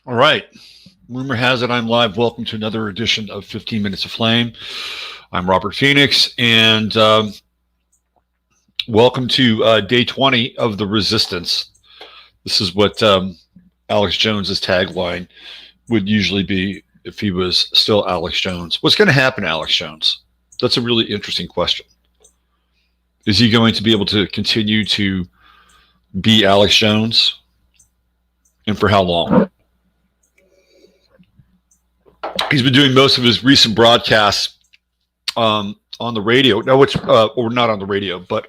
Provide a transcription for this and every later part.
All right. Rumor has it I'm live. Welcome to another edition of 15 Minutes of Flame. I'm Robert Phoenix, and welcome to day 20 of The Resistance. This is what Alex Jones's tagline would usually be if he was still Alex Jones. What's going to happen to Alex Jones? That's a really interesting question. Is he going to be able to continue to be Alex Jones? And for how long? He's been doing most of his recent broadcasts on the radio. No, which or not on the radio, but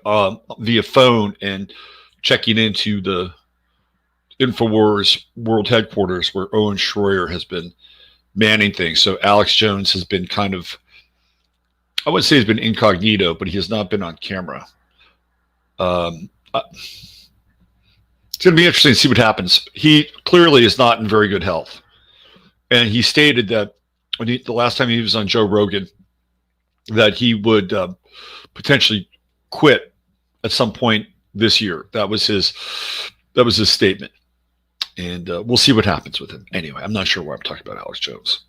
via phone and checking into the InfoWars World Headquarters where Owen Schroyer has been manning things. So Alex Jones has been kind of, I wouldn't say he's been incognito, but he has not been on camera. It's going to be interesting to see what happens. He clearly is not in very good health. And he stated that the last time he was on Joe Rogan, that he would potentially quit at some point this year. That was his statement. And we'll see what happens with him. Anyway, I'm not sure why I'm talking about Alex Jones.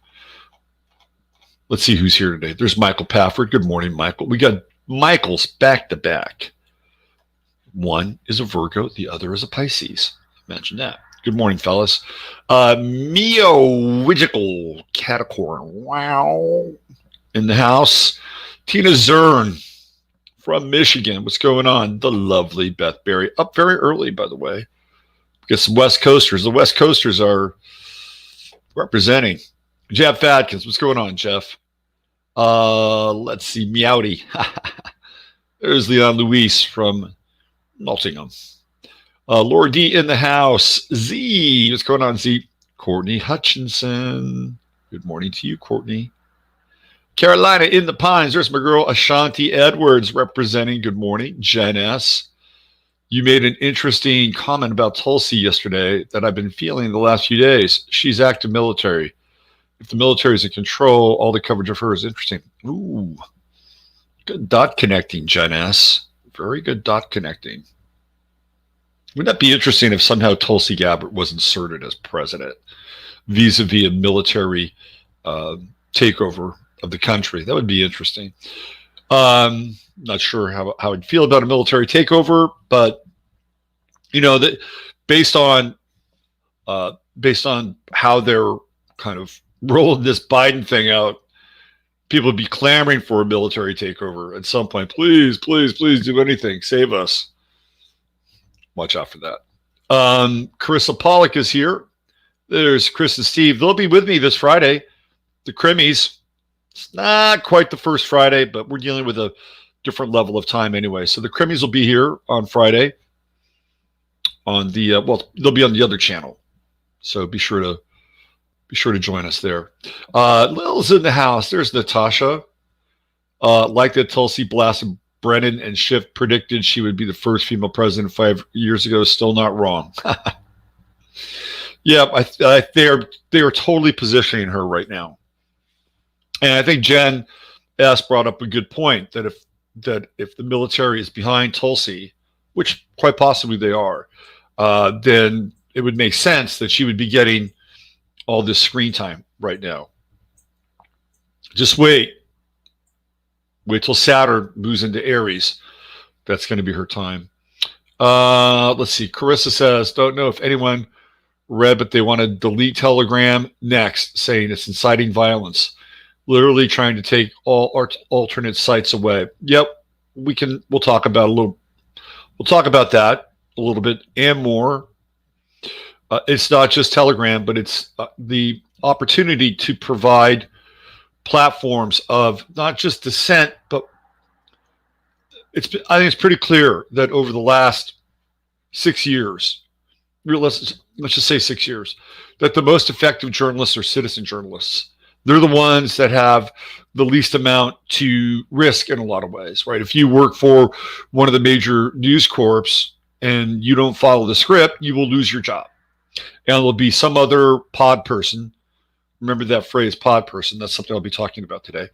Let's see who's here today. There's Michael Pafford. Good morning, Michael. We got Michaels back to back. One is a Virgo, the other is a Pisces. Imagine that. Good morning, fellas. Mio Wigical Catacorn. Wow. In the house. Tina Zern from Michigan. What's going on? The lovely Beth Berry. Up very early, by the way. Get some West Coasters. The West Coasters are representing. Jeff Adkins. What's going on, Jeff? Let's see. Meowdy. There's Leon Luis from Nottingham. Laura D in the house. Z. What's going on, Z? Courtney Hutchinson. Good morning to you, Courtney. Carolina in the Pines. There's my girl Ashanti Edwards representing. Good morning. Jen S. You made an interesting comment about Tulsi yesterday that I've been feeling the last few days. She's active military. If the military is in control, all the coverage of her is interesting. Ooh. Good dot connecting, Jen S. Very good dot connecting. Wouldn't that be interesting if somehow Tulsi Gabbard was inserted as president vis-a-vis a military takeover of the country? That would be interesting. Not sure how I'd feel about a military takeover, but you know that based on how they're kind of rolling this Biden thing out, people would be clamoring for a military takeover at some point. Please, please, please do anything. Save us. Watch out for that. Karissa Pollock is here. There's Chris and Steve. They'll be with me this Friday. The Crimmies. It's not quite the first Friday, but we're dealing with a different level of time anyway. So the Crimmies will be here on Friday on the they'll be on the other channel. So be sure to join us there. Lil's in the house. There's Natasha. Like that Tulsi blasted Brennan and Schiff predicted she would be the first female president 5 years ago. Still not wrong. Yeah, they are totally positioning her right now. And I think Jen S. brought up a good point that if the military is behind Tulsi, which quite possibly they are, then it would make sense that she would be getting all this screen time right now. Just wait till Saturn moves into Aries. That's going to be her time. Let's see. Karissa says, don't know if anyone read, but they want to delete Telegram next, saying it's inciting violence. Literally trying to take all alternate sites away. Yep, we'll talk about that a little bit and more. It's not just Telegram, but it's the opportunity to provide platforms of not just dissent, but I think it's pretty clear that over the last 6 years, let's just say 6 years, that the most effective journalists are citizen journalists. They're the ones that have the least amount to risk in a lot of ways, right? If you work for one of the major news corps and you don't follow the script, you will lose your job. And there'll be some other pod person. Remember that phrase, pod person. That's something I'll be talking about today.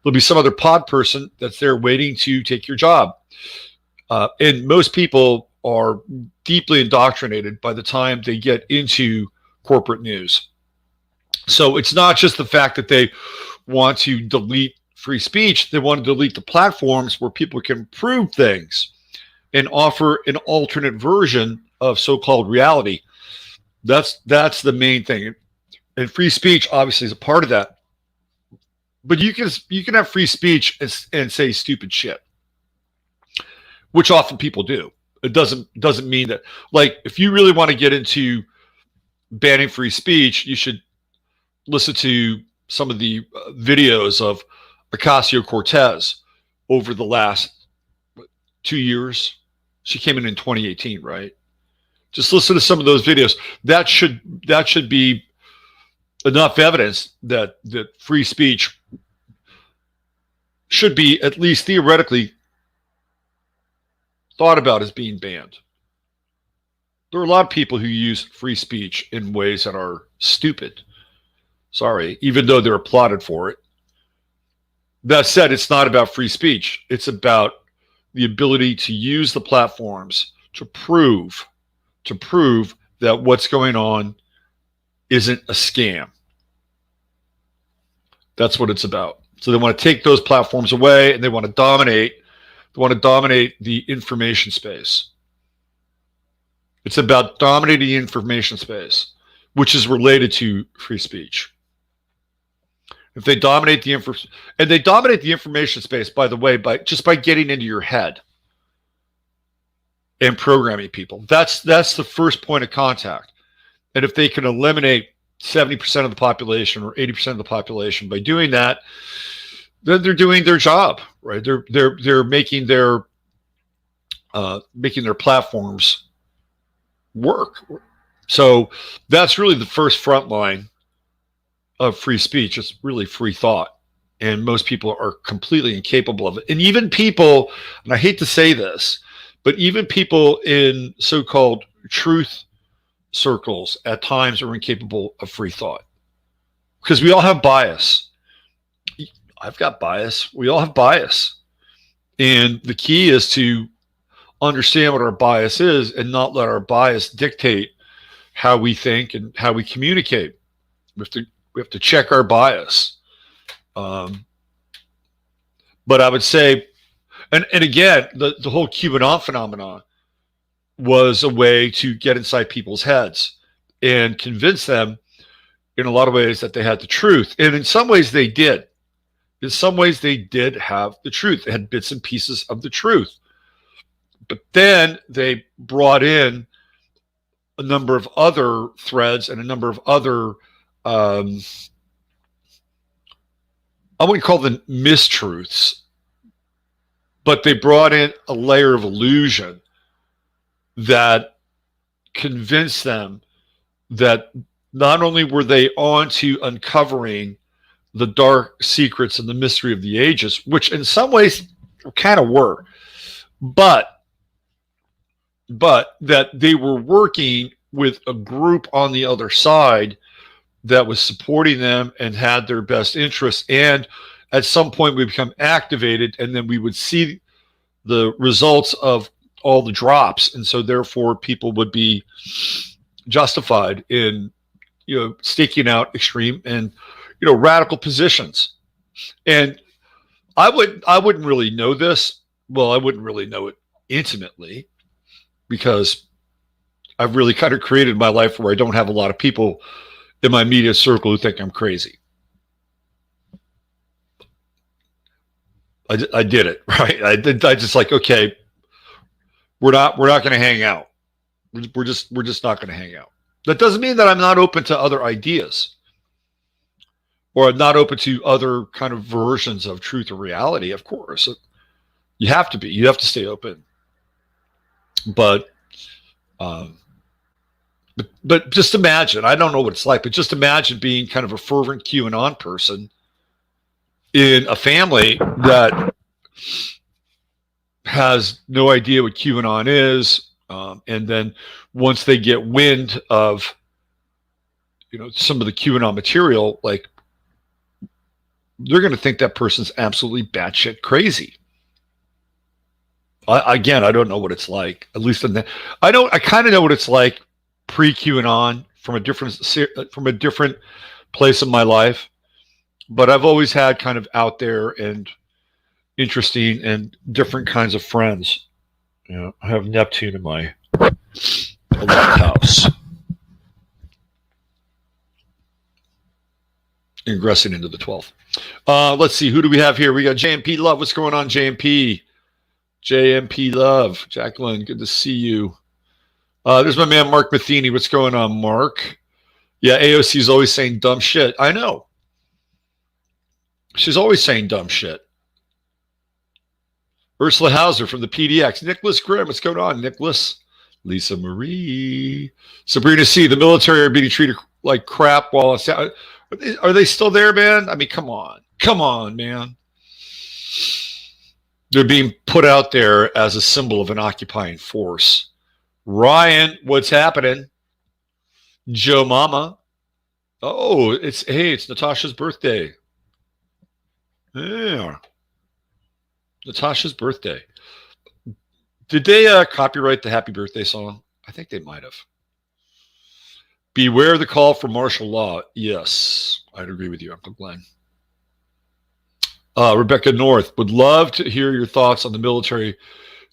There'll be some other pod person that's there waiting to take your job. And most people are deeply indoctrinated by the time they get into corporate news. So it's not just the fact that they want to delete free speech. They want to delete the platforms where people can prove things and offer an alternate version of so-called reality. That's the main thing. And free speech obviously is a part of that. But you can have free speech and say stupid shit, which often people do. It doesn't mean that, like, if you really want to get into banning free speech, you should listen to some of the videos of Ocasio-Cortez over the last 2 years. She came in 2018, right? Just listen to some of those videos. That should be enough evidence that free speech should be, at least theoretically, thought about as being banned. There are a lot of people who use free speech in ways that are stupid. Sorry, even though they're applauded for it. That said, it's not about free speech. It's about the ability to use the platforms to prove that what's going on isn't a scam. That's what it's about. So they want to take those platforms away, and they want to dominate. They want to dominate the information space. It's about dominating the information space, which is related to free speech. If they dominate the information space, by the way, by getting into your head and programming people. That's the first point of contact. And if they can eliminate 70% of the population or 80% of the population by doing that, then they're doing their job, right? They're making their platforms work. So that's really the first front line of free speech. It's really free thought, and most people are completely incapable of it. And even people, and I hate to say this, but even people in so-called truth circles at times are incapable of free thought, because we all have bias. I've got bias. We all have bias. And the key is to understand what our bias is and not let our bias dictate how we think and how we communicate. We have to check our bias. But I would say, and again, the whole QAnon phenomenon was a way to get inside people's heads and convince them in a lot of ways that they had the truth. And in some ways they did. In some ways they did have the truth. They had bits and pieces of the truth. But then they brought in a number of other threads and a number of other, I wouldn't call them mistruths, but they brought in a layer of illusion that convinced them that not only were they on to uncovering the dark secrets and the mystery of the ages, which in some ways kind of were, but that they were working with a group on the other side that was supporting them and had their best interests. And at some point we become activated, and then we would see the results of all the drops. And so therefore people would be justified in, staking out extreme and, radical positions. And I wouldn't really know this. Well, I wouldn't really know it intimately, because I've really kind of created my life where I don't have a lot of people in my media circle who think I'm crazy. I did it, right? I just like, okay, we're not going to hang out. We're just not going to hang out. That doesn't mean that I'm not open to other ideas, or I'm not open to other kind of versions of truth or reality. Of course, you have to be. You have to stay open. But just imagine, I don't know what it's like, but just imagine being kind of a fervent QAnon person in a family that has no idea what QAnon is. And then once they get wind of, some of the QAnon material, like, they're going to think that person's absolutely batshit crazy. I don't know what it's like. At least I kind of know what it's like pre-QAnon from a different place in my life, but I've always had kind of out there and interesting and different kinds of friends. You know, I have Neptune in my 11th house, ingressing into the 12th. Let's see, who do we have here? We got JMP Love. What's going on, JMP? JMP Love. Jacqueline, good to see you. There's my man, Mark Matheny. What's going on, Mark? Yeah, AOC is always saying dumb shit. I know. She's always saying dumb shit. Ursula Hauser from the PDX. Nicholas Grimm. What's going on, Nicholas? Lisa Marie. Sabrina C. The military are being treated like crap while it's out. Are they still there, man? I mean, come on. Come on, man. They're being put out there as a symbol of an occupying force. Ryan, what's happening? Joe Mama. Oh, it's Natasha's birthday. Yeah. Natasha's birthday. Did they copyright the happy birthday song? I think they might have. Beware the call for martial law. Yes, I'd agree with you, Uncle Glenn. Rebecca North would love to hear your thoughts on the military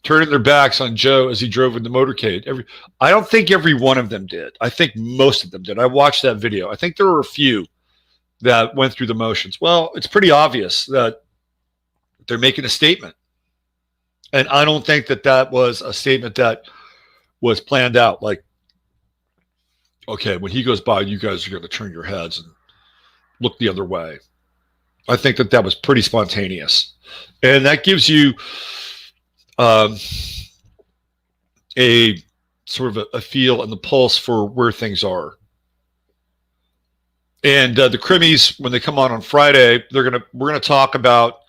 turning their backs on Joe as he drove in the motorcade. I don't think every one of them did. I think most of them did. I watched that video. I think there were a few that went through the motions. Well, it's pretty obvious that they're making a statement. And I don't think that was a statement that was planned out. Like, okay, when he goes by, you guys are going to turn your heads and look the other way. I think that was pretty spontaneous. And that gives you a sort of a feel and the pulse for where things are. And the Crimmies, when they come on Friday, we're gonna talk about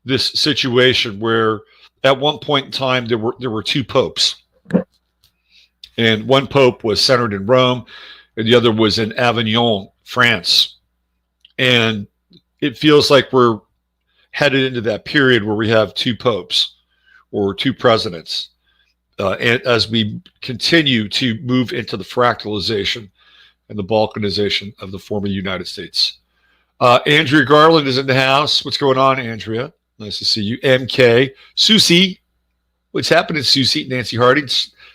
this situation where at one point in time there were two popes, and one pope was centered in Rome, and the other was in Avignon, France, and it feels like we're headed into that period where we have two popes or two presidents, and as we continue to move into the fractalization and the balkanization of the former United States. Andrea Garland is in the house. What's going on, Andrea? Nice to see you. MK. Susie. What's happening, Susie? Nancy Harding.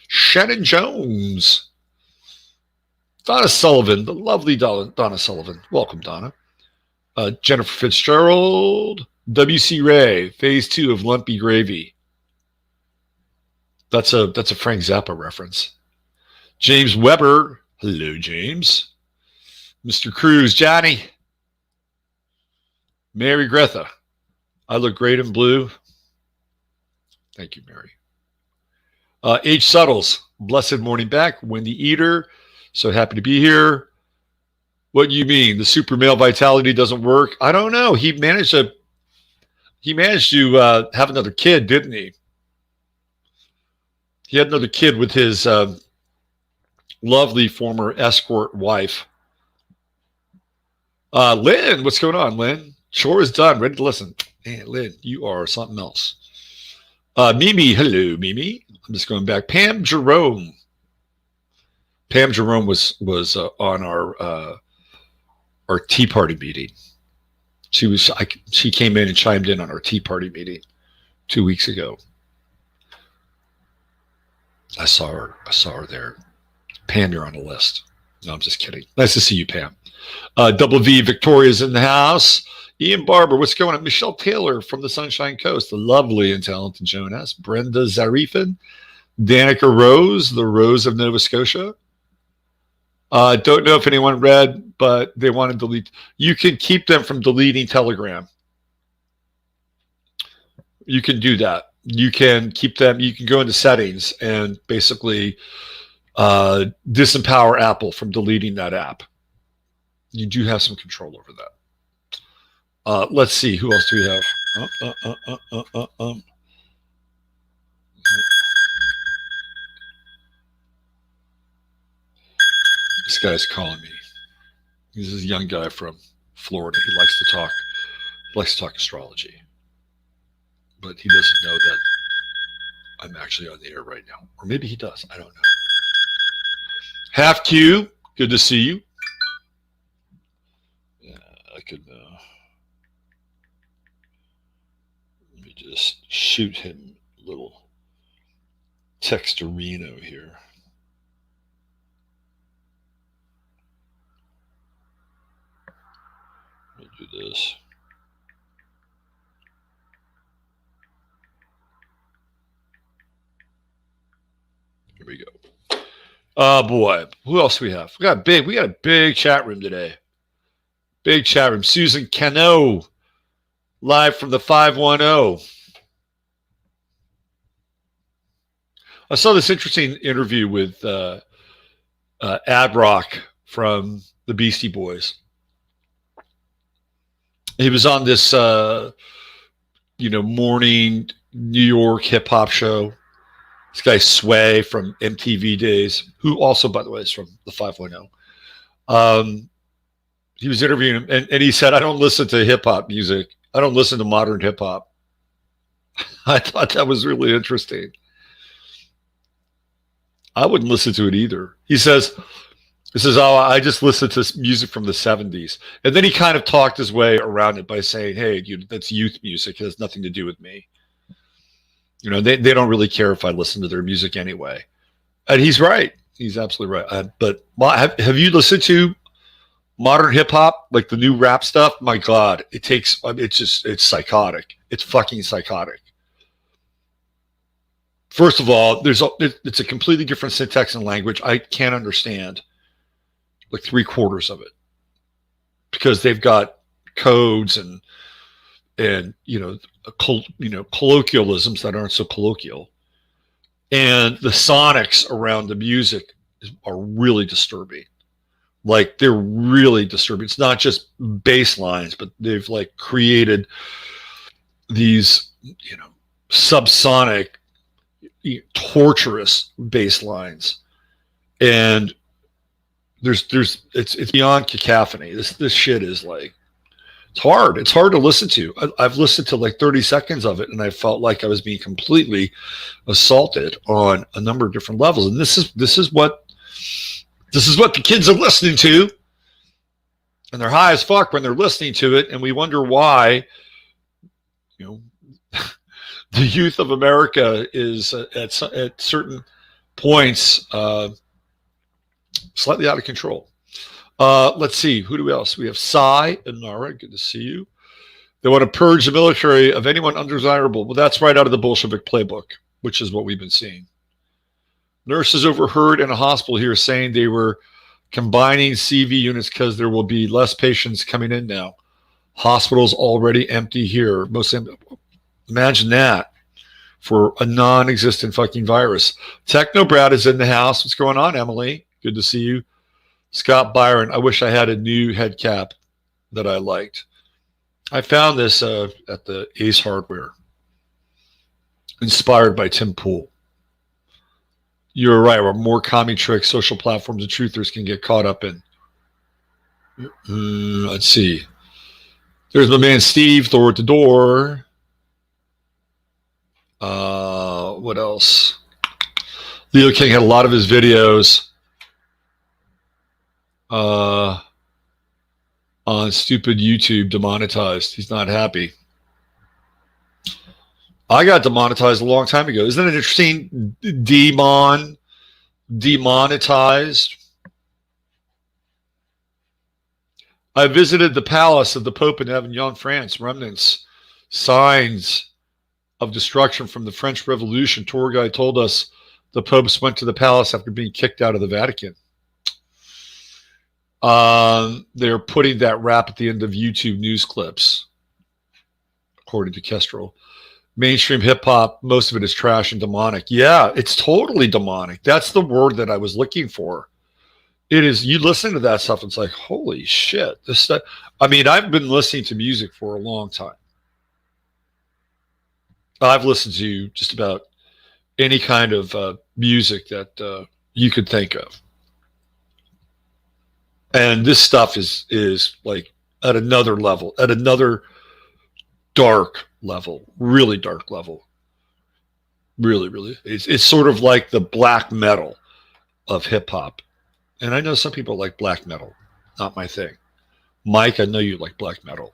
Shannon Jones. Donna Sullivan. The lovely Donna Sullivan. Welcome, Donna. Jennifer Fitzgerald. W.C. Ray. Phase 2 of Lumpy Gravy. That's a Frank Zappa reference. James Weber. Hello, James. Mr. Cruz. Johnny. Mary Greta. I look great in blue. Thank you, Mary. H. Suttles. Blessed morning back. Wendy Eater. So happy to be here. What do you mean? The super male vitality doesn't work? I don't know. He managed to have another kid, didn't he? He had another kid with his lovely former escort wife. Lynn, what's going on, Lynn? Chore is done. Ready to listen. Man, Lynn, you are something else. Mimi, hello, Mimi. I'm just going back. Pam Jerome. Pam Jerome was on our Tea Party meeting. She came in and chimed in on our Tea Party meeting 2 weeks ago. I saw her there. Pam, you're on the list. No, I'm just kidding. Nice to see you, Pam. Double V Victoria's in the house. Ian Barber, what's going on? Michelle Taylor from the Sunshine Coast, the lovely and talented Jonas. Brenda Zarifin. Danica Rose, the Rose of Nova Scotia. Don't know if anyone read, but they want to delete. You can keep them from deleting Telegram. You can do that. You can keep them. You can go into settings and basically disempower Apple from deleting that app. You do have some control over that. Let's see. Who else do we have? This guy's calling me. He's a young guy from Florida. He likes to talk astrology. But he doesn't know that I'm actually on the air right now. Or maybe he does. I don't know. Half Q, good to see you. can let me just shoot him a little texterino here. Let me do this. Here we go. Oh boy, who else do we have? We got a big chat room today. Big chat room. Susan Cano, live from the 510. I saw this interesting interview with Ad Rock from the Beastie Boys. He was on this, morning New York hip hop show. This guy Sway from MTV days, who also, by the way, is from the 510. He was interviewing him, and he said, "I don't listen to hip hop music. I don't listen to modern hip hop." I thought that was really interesting. I wouldn't listen to it either. He says, "Oh, I just listen to music from the 70s." And then he kind of talked his way around it by saying, "Hey, that's youth music. It has nothing to do with me. They don't really care if I listen to their music anyway." And he's right. He's absolutely right. But have you listened to modern hip hop, like the new rap stuff? My God, it's psychotic. It's fucking psychotic. First of all, it's a completely different syntax and language. I can't understand like 3/4 of it because they've got codes and colloquialisms that aren't so colloquial, and the sonics around the music are really disturbing. Like, they're really disturbing. It's not just bass lines, but they've like created these subsonic, torturous bass lines, and it's beyond cacophony. This shit is like, it's hard to listen to. I've listened to like 30 seconds of it, and I felt like I was being completely assaulted on a number of different levels. And this is what the kids are listening to, and they're high as fuck when they're listening to it. And we wonder why, the youth of America is at certain points slightly out of control. Let's see. Who else? We have Sai and Nara. Good to see you. They want to purge the military of anyone undesirable. Well, that's right out of the Bolshevik playbook, which is what we've been seeing. Nurses overheard in a hospital here saying they were combining CV units because there will be less patients coming in now. Hospitals already empty here. Imagine that for a non-existent fucking virus. Technobrad is in the house. What's going on, Emily? Good to see you. Scott Byron, I wish I had a new head cap that I liked. I found this at the Ace Hardware, inspired by Tim Pool. You're right. Or more commie tricks social platforms and truthers can get caught up in. Let's see. There's my man Steve, Thor at the door. What else? Leo King had a lot of his videos on stupid YouTube demonetized. He's not happy. I got demonetized a long time ago. Isn't it interesting? Demonetized. I visited the palace of the Pope in Avignon, France. Remnants, signs of destruction from the French Revolution. Tour guide told us the popes went to the palace after being kicked out of the Vatican. They're putting that rap at the end of YouTube news clips, according to Kestrel. Mainstream hip hop, most of it is trash and demonic. Yeah, it's totally demonic. That's the word that I was looking for. It is. You listen to that stuff, it's like, holy shit. This stuff. I mean, I've been listening to music for a long time. I've listened to just about any kind of music that you could think of. And this stuff is like at another level, at another dark level, really dark level. Really, really. It's sort of like the black metal of hip hop. And I know some people like black metal. Not my thing. Mike, I know you like black metal.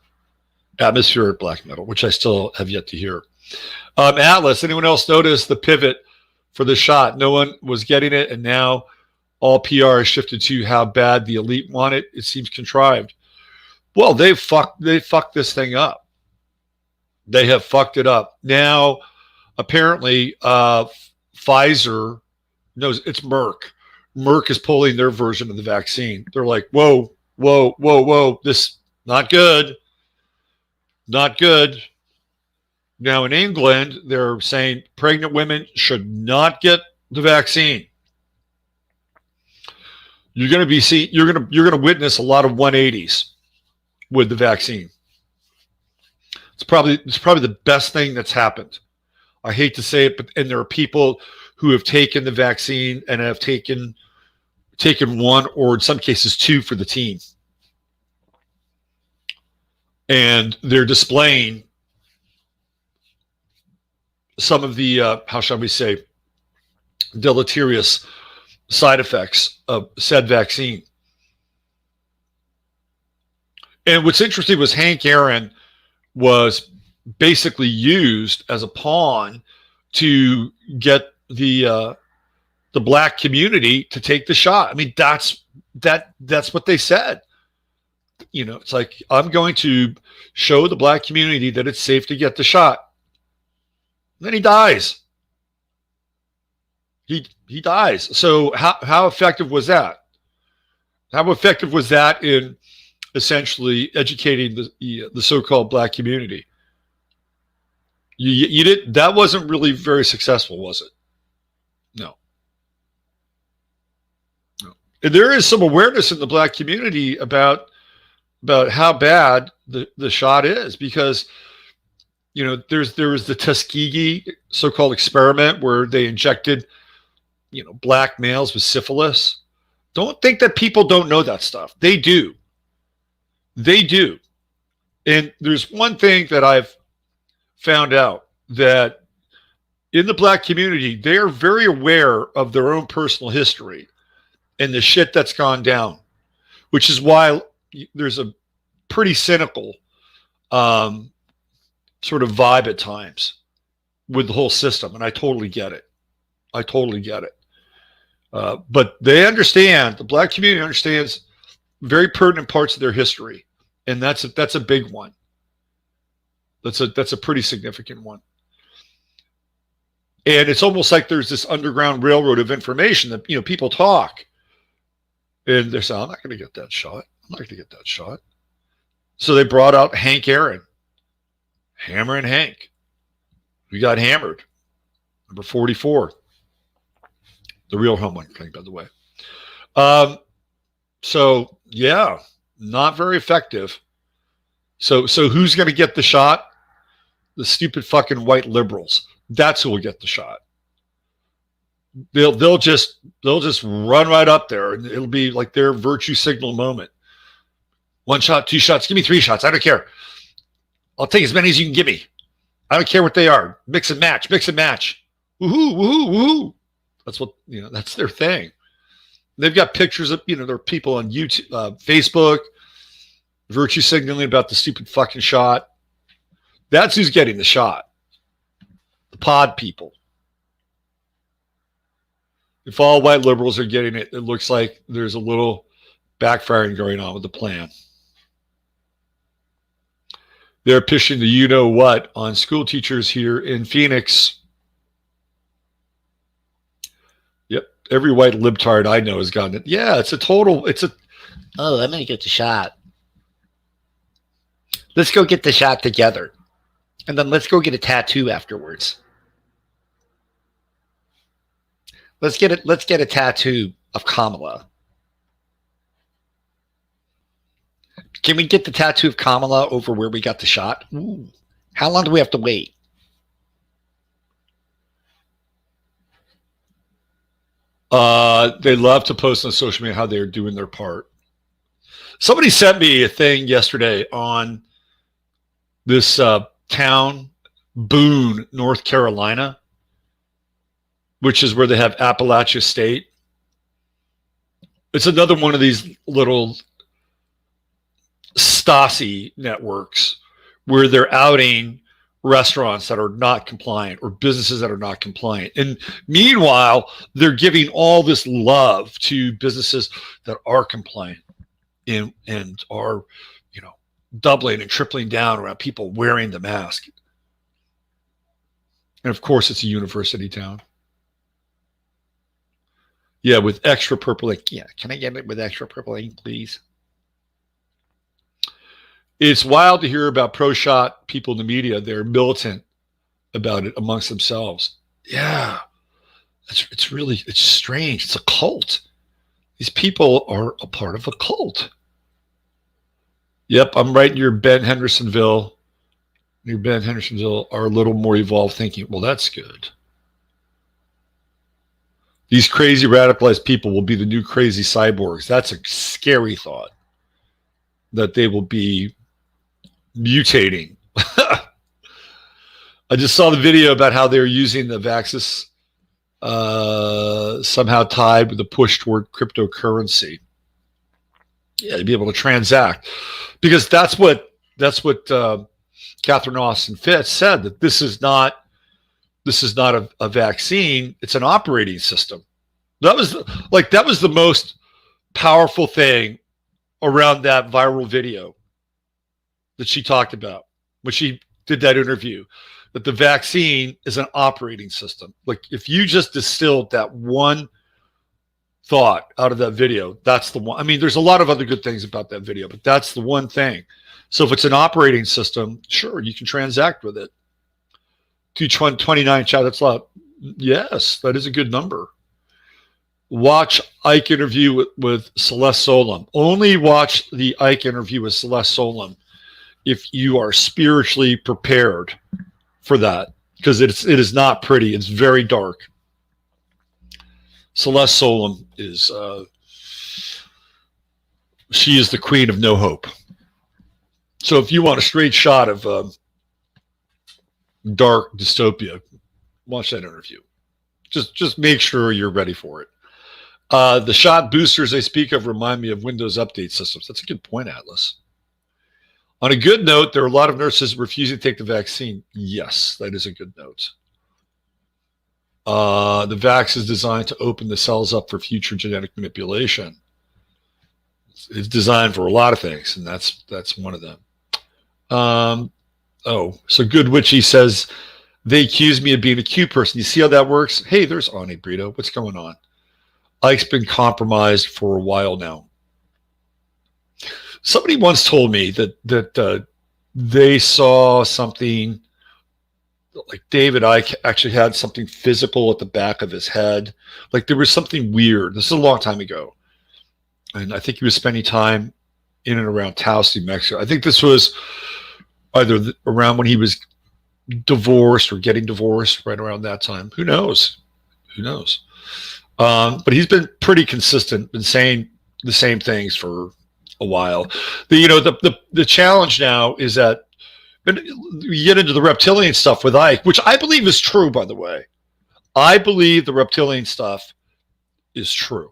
Atmospheric black metal, which I still have yet to hear. Atlas, anyone else notice the pivot for the shot? No one was getting it, and now all PR has shifted to how bad the elite want it. It seems contrived. Well, they fucked this thing up. They have fucked it up. Now, apparently, Pfizer knows it's Merck. Merck is pulling their version of the vaccine. They're like, whoa, whoa, whoa, whoa, this not good. Not good. Now in England, they're saying pregnant women should not get the vaccine. You're going to witness a lot of 180s with the vaccine. It's probably the best thing that's happened. I hate to say it, but there are people who have taken the vaccine and have taken one or in some cases two for the team. And they're displaying some of the, how shall we say, deleterious side effects of said vaccine. And what's interesting was Hank Aaron was basically used as a pawn to get the black community to take the shot. I mean, that's what they said. You know, it's like, I'm going to show the black community that it's safe to get the shot. And then he dies. He dies. So how effective was that? How effective was that in essentially educating the so-called black community? You did that wasn't really very successful, was it? No. And there is some awareness in the black community about how bad the shot is, because you know there was the Tuskegee so-called experiment where they injected black males with syphilis. Don't think that people don't know that stuff. They do. And there's one thing that I've found out, that in the black community, they are very aware of their own personal history and the shit that's gone down, which is why there's a pretty cynical sort of vibe at times with the whole system. And I totally get it. But they understand, the black community understands very pertinent parts of their history. And that's a big one. That's a pretty significant one. And it's almost like there's this underground railroad of information that, people talk. And they're saying, I'm not going to get that shot. So they brought out Hank Aaron. Hammering Hank. We got hammered. Number 44. The real home run thing, by the way. So, yeah, not very effective. So who's going to get the shot? The stupid fucking white liberals. That's who will get the shot. They'll just run right up there, and it'll be like their virtue signal moment. 1 shot, 2 shots, give me 3 shots. I don't care. I'll take as many as you can give me. I don't care what they are. Mix and match. Woohoo, woohoo, woohoo. That's what, that's their thing. They've got pictures of, there are people on YouTube, Facebook, virtue signaling about the stupid fucking shot. That's who's getting the shot. The pod people. If all white liberals are getting it, it looks like there's a little backfiring going on with the plan. They're pushing the you-know-what on school teachers here in Phoenix. Yep. Every white libtard I know has gotten it. Yeah, oh, I'm going to get the shot. Let's go get the shot together. And then let's go get a tattoo afterwards. Let's get a tattoo of Kamala. Can we get the tattoo of Kamala over where we got the shot? Ooh. How long do we have to wait? They love to post on social media how they're doing their part. Somebody sent me a thing yesterday on this town, Boone, North Carolina, which is where they have Appalachia State. It's another one of these little Stasi networks where they're outing restaurants that are not compliant or businesses that are not compliant. And meanwhile, they're giving all this love to businesses that are compliant and are, doubling and tripling down around people wearing the mask. And of course, it's a university town. Yeah, with extra purple ink. Yeah, can I get it with extra purple ink, please? It's wild to hear about pro-shot people in the media. They're militant about it amongst themselves. Yeah, it's strange. It's a cult. These people are a part of a cult. Yep, I'm right near Ben Hendersonville. Near Ben Hendersonville are a little more evolved thinking. Well, that's good. These crazy radicalized people will be the new crazy cyborgs. That's a scary thought, that they will be mutating. I just saw the video about how they're using the Vaxxus somehow tied with a push toward cryptocurrency. Yeah, to be able to transact, because that's what Catherine Austin Fitz said, that this is not a vaccine, it's an operating system. That was the most powerful thing around that viral video that she talked about when she did that interview, that the vaccine is an operating system. Like, if you just distilled that one thought out of that video, that's the one. I mean, there's a lot of other good things about that video, but that's the one thing. So if it's an operating system, sure, you can transact with it. 229 chat, that's a lot. Yes, that is a good number. Watch Ike interview with Celeste Solum. Only watch the Ike interview with Celeste Solum if you are spiritually prepared for that, because it is not pretty. It's very dark. Celeste Solum is she is the queen of no hope. So if you want a straight shot of dark dystopia, watch that interview. Just make sure you're ready for it. The shot boosters they speak of remind me of Windows update systems. That's a good point, Atlas. On a good note, there are a lot of nurses refusing to take the vaccine. Yes, that is a good note. The vax is designed to open the cells up for future genetic manipulation. It's designed for a lot of things, and that's one of them. So Good Witchy says, they accuse me of being a Q person. You see how that works? Hey, there's Ani Brito. What's going on? Ike's been compromised for a while now. Somebody once told me that they saw something, like David Icke actually had something physical at the back of his head. Like there was something weird. This is a long time ago. And I think he was spending time in and around Taos, New Mexico. I think this was either around when he was divorced or getting divorced, right around that time. Who knows? But he's been pretty consistent, been saying the same things for a while. The challenge now is that you get into the reptilian stuff with Ike, which I believe is true, by the way. I believe the reptilian stuff is true.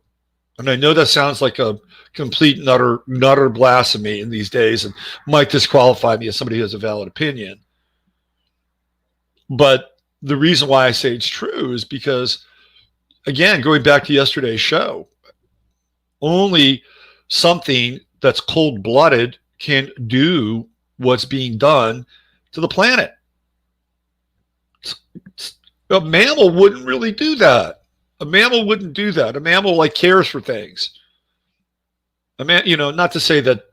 And I know that sounds like a complete and utter blasphemy in these days and might disqualify me as somebody who has a valid opinion. But the reason why I say it's true is because, again, going back to yesterday's show, only something that's cold-blooded can do what's being done to the planet. A mammal wouldn't really do that. A mammal wouldn't do that. A mammal cares for things. A man, not to say that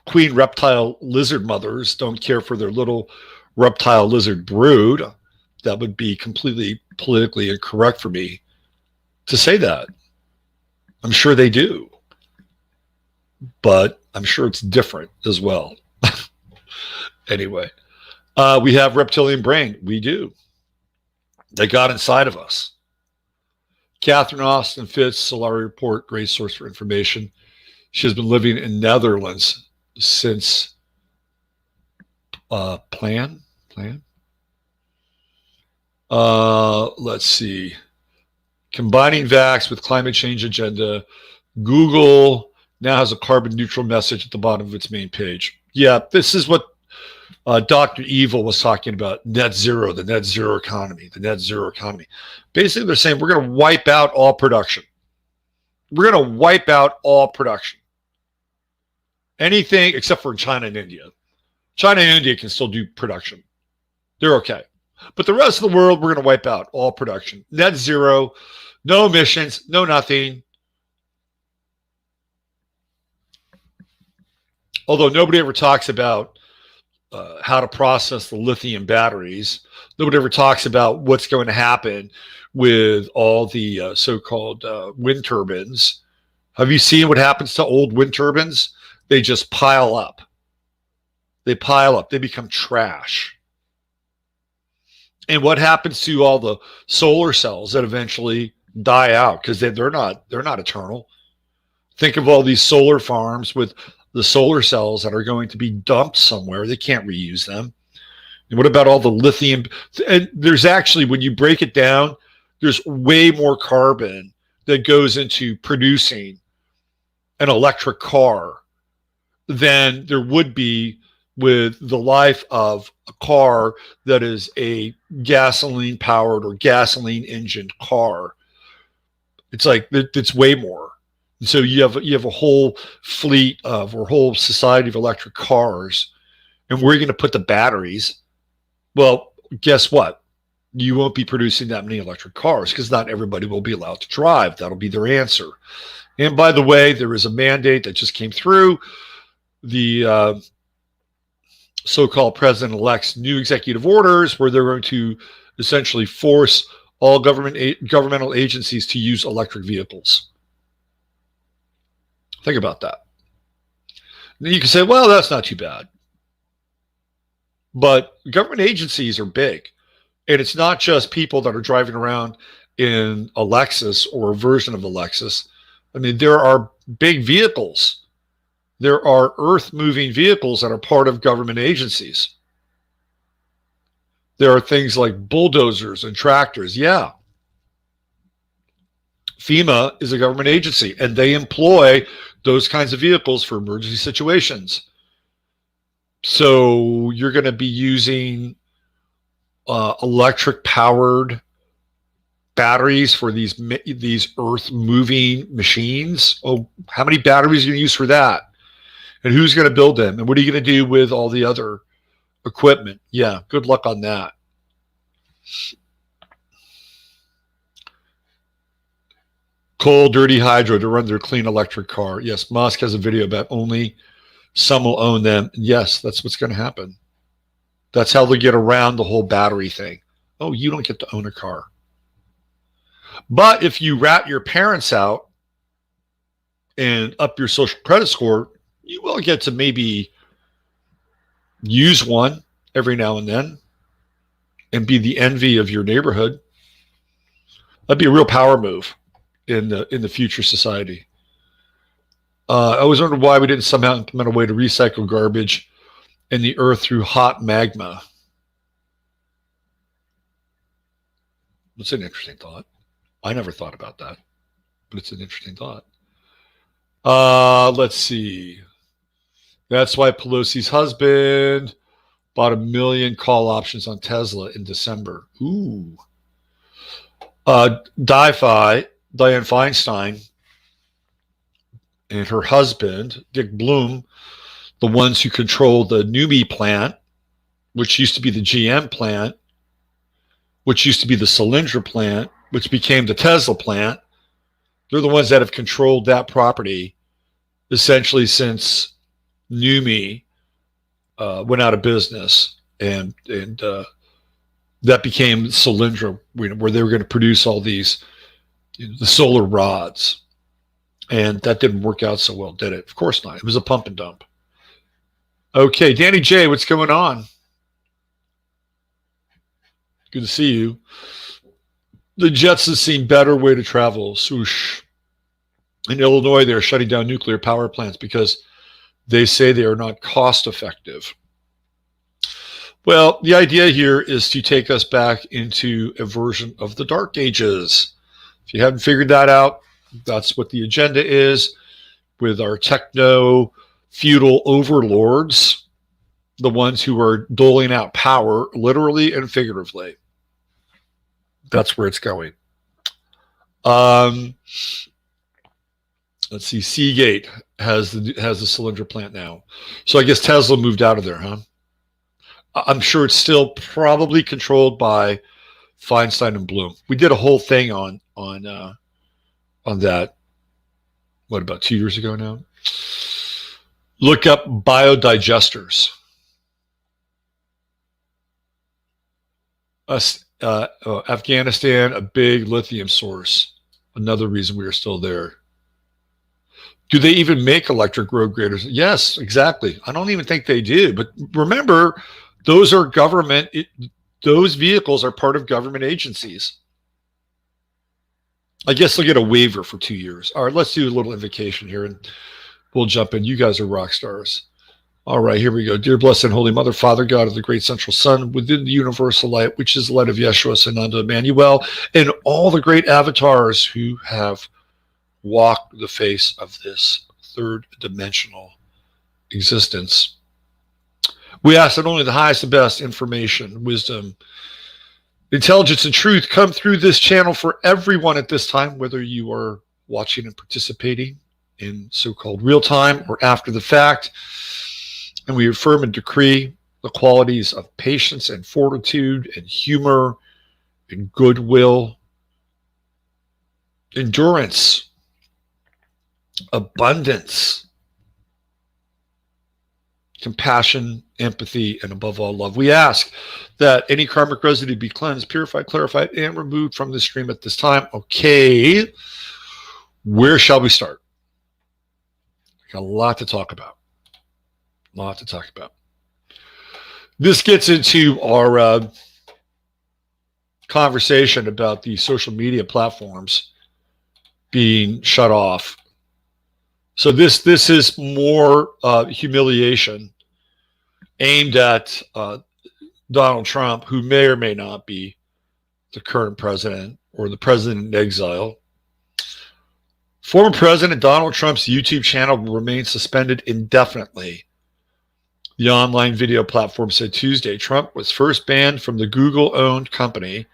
queen reptile lizard mothers don't care for their little reptile lizard brood. That would be completely politically incorrect for me to say that. I'm sure they do. But I'm sure it's different as well. Anyway, we have reptilian brain. We do. They got inside of us. Catherine Austin Fitz, Solari Report, great source for information. She has been living in Netherlands since plan. Let's see. Combining vax with climate change agenda Google now has a carbon neutral message at the bottom of its main page. Yeah, this is what Dr. Evil was talking about, net zero, the net zero economy, the net zero economy. Basically, they're saying we're going to wipe out all production. We're going to wipe out all production. Anything except for China and India. China and India can still do production. They're okay. But the rest of the world, we're going to wipe out all production. Net zero, no emissions, no nothing. Although nobody ever talks about how to process the lithium batteries. Nobody ever talks about what's going to happen with all the so-called wind turbines. Have you seen what happens to old wind turbines? They just pile up. They pile up. They become trash. And what happens to all the solar cells that eventually die out because they're not eternal? Think of all these solar farms with the solar cells that are going to be dumped somewhere. They can't reuse them. And what about all the lithium? And there's actually, when you break it down, there's way more carbon that goes into producing an electric car than there would be with the life of a car that is a gasoline powered or gasoline engined car. It's like, it's way more. And so you have a whole fleet of, or whole society of electric cars, and where are you going to put the batteries? Well, guess what? You won't be producing that many electric cars because not everybody will be allowed to drive. That'll be their answer. And by the way, there is a mandate that just came through. The so-called president-elect's new executive orders, where they're going to essentially force all governmental agencies to use electric vehicles. Think about that. And you can say, well, that's not too bad. But government agencies are big. And it's not just people that are driving around in a Lexus or a version of a Lexus. I mean, there are big vehicles. There are earth-moving vehicles that are part of government agencies. There are things like bulldozers and tractors. Yeah. FEMA is a government agency, and they employ those kinds of vehicles for emergency situations. So you're going to be using electric-powered batteries for these earth-moving machines. Oh, how many batteries are you going to use for that? And who's going to build them? And what are you going to do with all the other equipment? Yeah, good luck on that. Coal, dirty hydro to run their clean electric car. Yes, Musk has a video about only some will own them. Yes, that's what's going to happen. That's how they'll get around the whole battery thing. Oh, you don't get to own a car. But if you rat your parents out and up your social credit score, you will get to maybe use one every now and then and be the envy of your neighborhood. That'd be a real power move in the future society. I always wondered why we didn't somehow implement a way to recycle garbage in the earth through hot magma. That's an interesting thought. I never thought about that, but it's an interesting thought. Let's see. That's why Pelosi's husband bought 1 million call options on Tesla in December. Ooh. Diane Feinstein and her husband, Dick Bloom, the ones who control the NUMMI plant, which used to be the GM plant, which used to be the Solyndra plant, which became the Tesla plant. They're the ones that have controlled that property essentially since NUMMI went out of business, and that became Solyndra, where they were going to produce all these the solar rods, and that didn't work out so well, did it? Of course not. It was a pump and dump. Okay, Danny J, what's going on? Good to see you. The Jetsons seem better way to travel. Swoosh. In Illinois, they're shutting down nuclear power plants because they say they are not cost effective. Well, the idea here is to take us back into a version of the Dark Ages. If you haven't figured that out, That's what the agenda is with our techno feudal overlords, the ones who are doling out power literally and figuratively. That's where it's going. Let's see. Seagate has the cylinder plant now. So I guess Tesla moved out of there, huh? I'm sure it's still probably controlled by Feinstein and Bloom. We did a whole thing on that. What, about 2 years ago now? Look up biodigesters. Afghanistan, a big lithium source. Another reason we are still there. Do they even make electric road graders? Yes, exactly. I don't even think they do. But remember, those are government. Those vehicles are part of government agencies. I guess they'll get a waiver for 2 years. All right, let's do a little invocation here, and we'll jump in. You guys are rock stars. All right, here we go. Dear blessed and holy Mother, Father God of the great central sun, within the universal light, which is the light of Yeshua, Sananda, Emmanuel, and all the great avatars who have walked the face of this third dimensional existence. We ask that only the highest and best information, wisdom, intelligence, and truth come through this channel for everyone at this time, whether you are watching and participating in so-called real time or after the fact. And we affirm and decree the qualities of patience and fortitude and humor and goodwill, endurance, abundance, compassion, empathy, and above all, love. We ask that any karmic residue be cleansed, purified, clarified, and removed from the stream at this time. Okay, where shall we start? Got a lot to talk about. This gets into our conversation about the social media platforms being shut off. So this is more humiliation aimed at Donald Trump, who may or may not be the current president or the president in exile. Former President Donald Trump's YouTube channel will remain suspended indefinitely. The online video platform said Tuesday Trump was first banned from the Google-owned company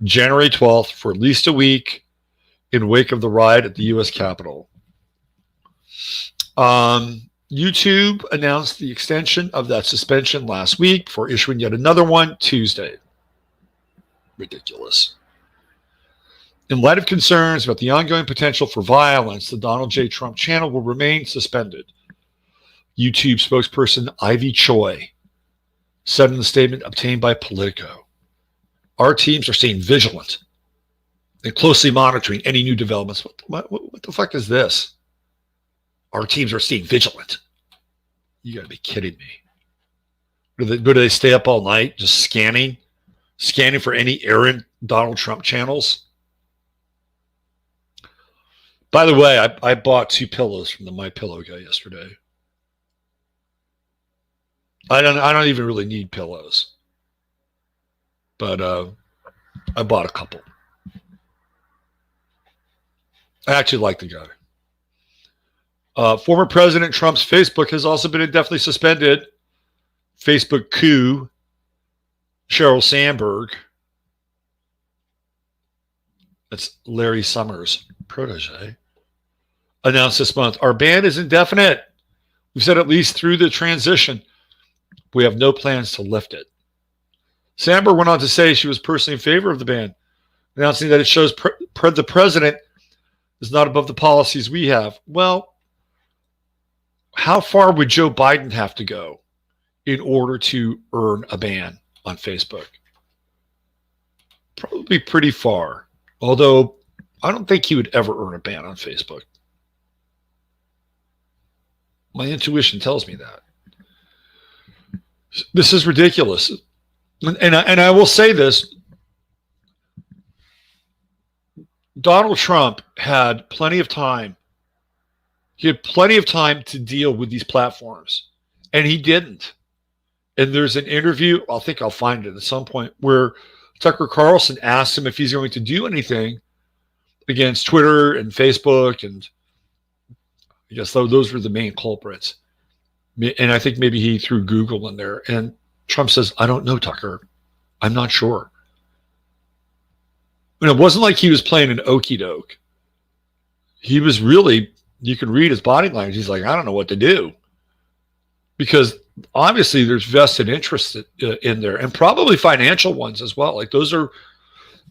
January 12th for at least a week in wake of the riot at the U.S. Capitol. YouTube announced the extension of that suspension last week before issuing yet another one Tuesday. Ridiculous. In light of concerns about the ongoing potential for violence, the Donald J. Trump channel will remain suspended. YouTube spokesperson Ivy Choi said in a statement obtained by Politico, "Our teams are staying vigilant and closely monitoring any new developments." What the fuck is this? Our teams are staying vigilant. You got to be kidding me. Do they stay up all night just scanning for any errant Donald Trump channels? By the way, I bought 2 pillows from the My Pillow guy yesterday. I don't even really need pillows, but I bought a couple. I actually like the guy. Former President Trump's Facebook has also been indefinitely suspended. Facebook coup, Sheryl Sandberg, that's Larry Summers' protege, announced this month, "Our ban is indefinite. We've said at least through the transition. We have no plans to lift it." Sandberg went on to say she was personally in favor of the ban, announcing that it shows the president is not above the policies we have. Well, how far would Joe Biden have to go in order to earn a ban on Facebook? Probably pretty far, although I don't think he would ever earn a ban on Facebook. My intuition tells me that. This is ridiculous. And I will say this. Donald Trump had plenty of time. He had plenty of time to deal with these platforms, and he didn't. And there's an interview, I think I'll find it at some point, where Tucker Carlson asked him if he's going to do anything against Twitter and Facebook, and I guess those were the main culprits. And I think maybe he threw Google in there. And Trump says, I don't know, Tucker. I'm not sure. And it wasn't like he was playing an okey doke. He was really, you could read his body language. He's like, I don't know what to do. Because obviously there's vested interest in there, and probably financial ones as well. Like those are,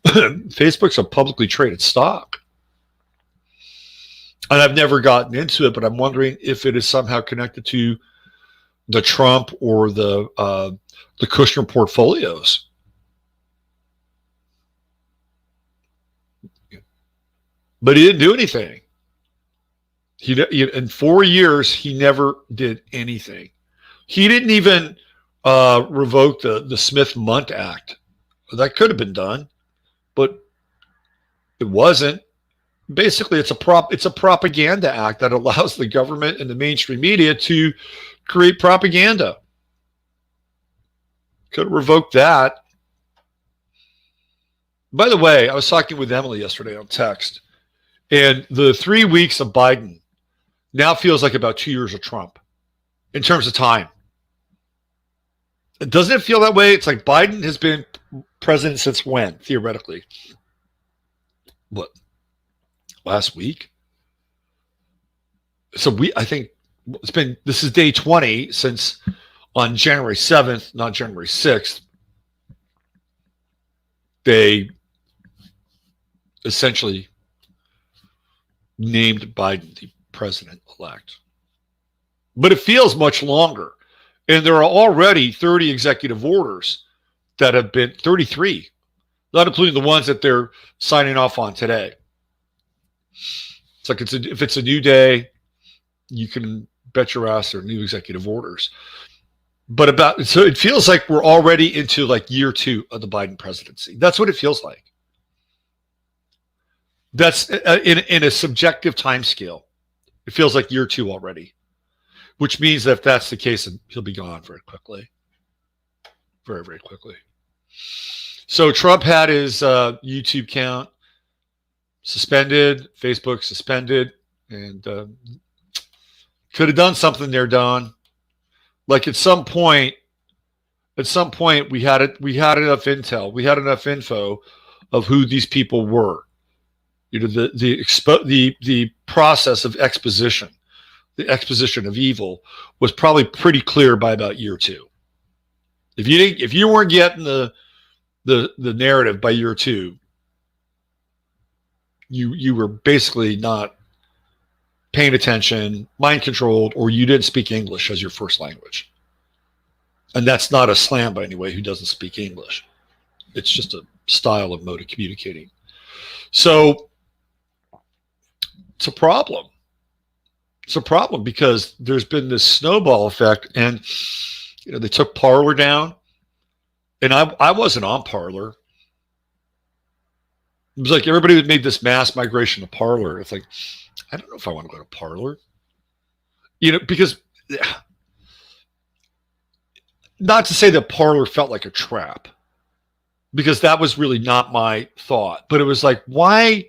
Facebook's a publicly traded stock. And I've never gotten into it, but I'm wondering if it is somehow connected to the Trump or the Kushner portfolios. But he didn't do anything. In 4 years, he never did anything. He didn't even revoke the Smith-Mundt Act. That could have been done, but it wasn't. Basically, it's a propaganda act that allows the government and the mainstream media to create propaganda. Could have revoked that. By the way, I was talking with Emily yesterday on text, and the 3 weeks of Biden now feels like about 2 years of Trump in terms of time. Doesn't it feel that way? It's like Biden has been president since when, theoretically? What? Last week? So I think this is day 20 since on January 7th, not January 6th, they essentially named Biden the president-elect. But it feels much longer. And there are already 30 executive orders that have been, 33, not including the ones that they're signing off on today. It's like if it's a new day, you can bet your ass there are new executive orders. But so it feels like we're already into like year 2 of the Biden presidency. That's what it feels like. That's in a subjective time scale. It feels like year 2 already, which means that if that's the case, then he'll be gone very quickly. Very, very quickly. So Trump had his YouTube account suspended, Facebook suspended, and could have done something there, Don. Like at some point we had enough intel, we had enough info of who these people were. You know, the process of exposition, the exposition of evil was probably pretty clear by about year 2. If you weren't getting the narrative by year 2, you were basically not paying attention, mind controlled, or you didn't speak English as your first language. And that's not a slam by anyway who doesn't speak English. It's just a style of mode of communicating. So it's a problem. It's a problem because there's been this snowball effect, and you know, they took Parler down, and I wasn't on Parler. It was like everybody made this mass migration to Parler. It's like, I don't know if I want to go to Parler. You know, because not to say that Parler felt like a trap, because that was really not my thought. But it was like, why